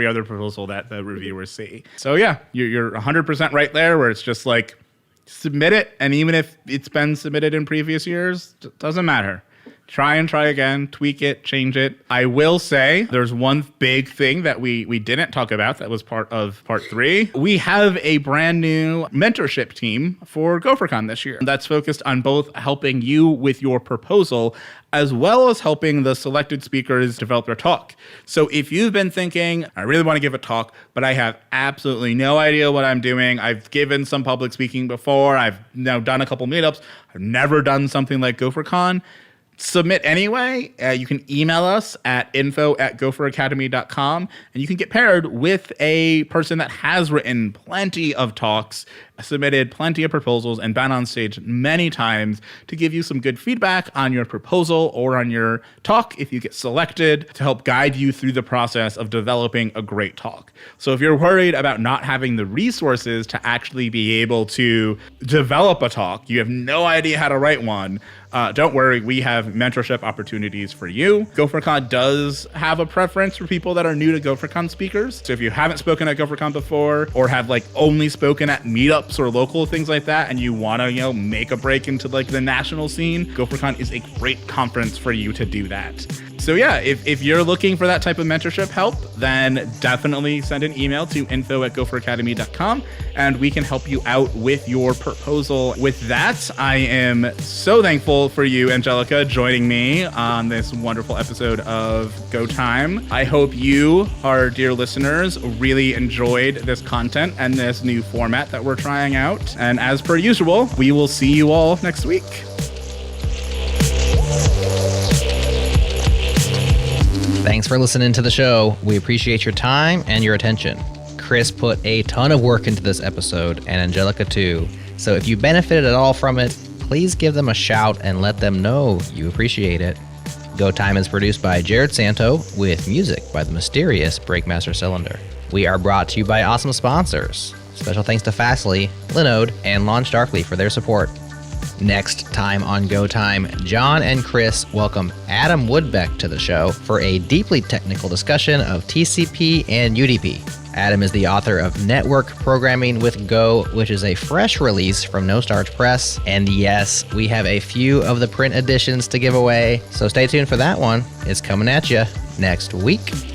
other proposal that the reviewers see. So yeah, you're 100% right there, where it's just like, submit it, and even if it's been submitted in previous years, it doesn't matter. Try again, tweak it, change it. I will say there's one big thing that we didn't talk about that was part of part 3. We have a brand new mentorship team for GopherCon this year that's focused on both helping you with your proposal as well as helping the selected speakers develop their talk. So if you've been thinking, I really want to give a talk, but I have absolutely no idea what I'm doing. I've given some public speaking before. I've now done a couple meetups. I've never done something like GopherCon. Submit anyway. You can email us at info@gopheracademy.com, and you can get paired with a person that has written plenty of talks, submitted plenty of proposals, and been on stage many times to give you some good feedback on your proposal or on your talk if you get selected, to help guide you through the process of developing a great talk. So if you're worried about not having the resources to actually be able to develop a talk, you have no idea how to write one, don't worry, we have mentorship opportunities for you. GopherCon does have a preference for people that are new to GopherCon speakers. So if you haven't spoken at GopherCon before, or have only spoken at meetups or local things like that, and you want to, make a break into the national scene, GopherCon is a great conference for you to do that. So yeah, if you're looking for that type of mentorship help, then definitely send an email to info@gopheracademy.com, and we can help you out with your proposal. With that, I am so thankful for you, Angelica, joining me on this wonderful episode of Go Time. I hope you, our dear listeners, really enjoyed this content and this new format that we're trying out. And as per usual, we will see you all next week. Thanks for listening to the show. We appreciate your time and your attention. Chris put a ton of work into this episode, and Angelica too. So if you benefited at all from it, please give them a shout and let them know you appreciate it. Go Time is produced by Jared Santo with music by the mysterious Breakmaster Cylinder. We are brought to you by awesome sponsors. Special thanks to Fastly, Linode, and Launch Darkly for their support. Next time on Go Time, John and Chris welcome Adam Woodbeck to the show for a deeply technical discussion of TCP and UDP. Adam is the author of Network Programming with Go, which is a fresh release from No Starch Press. And yes, we have a few of the print editions to give away, so stay tuned for that one. It's coming at you next week.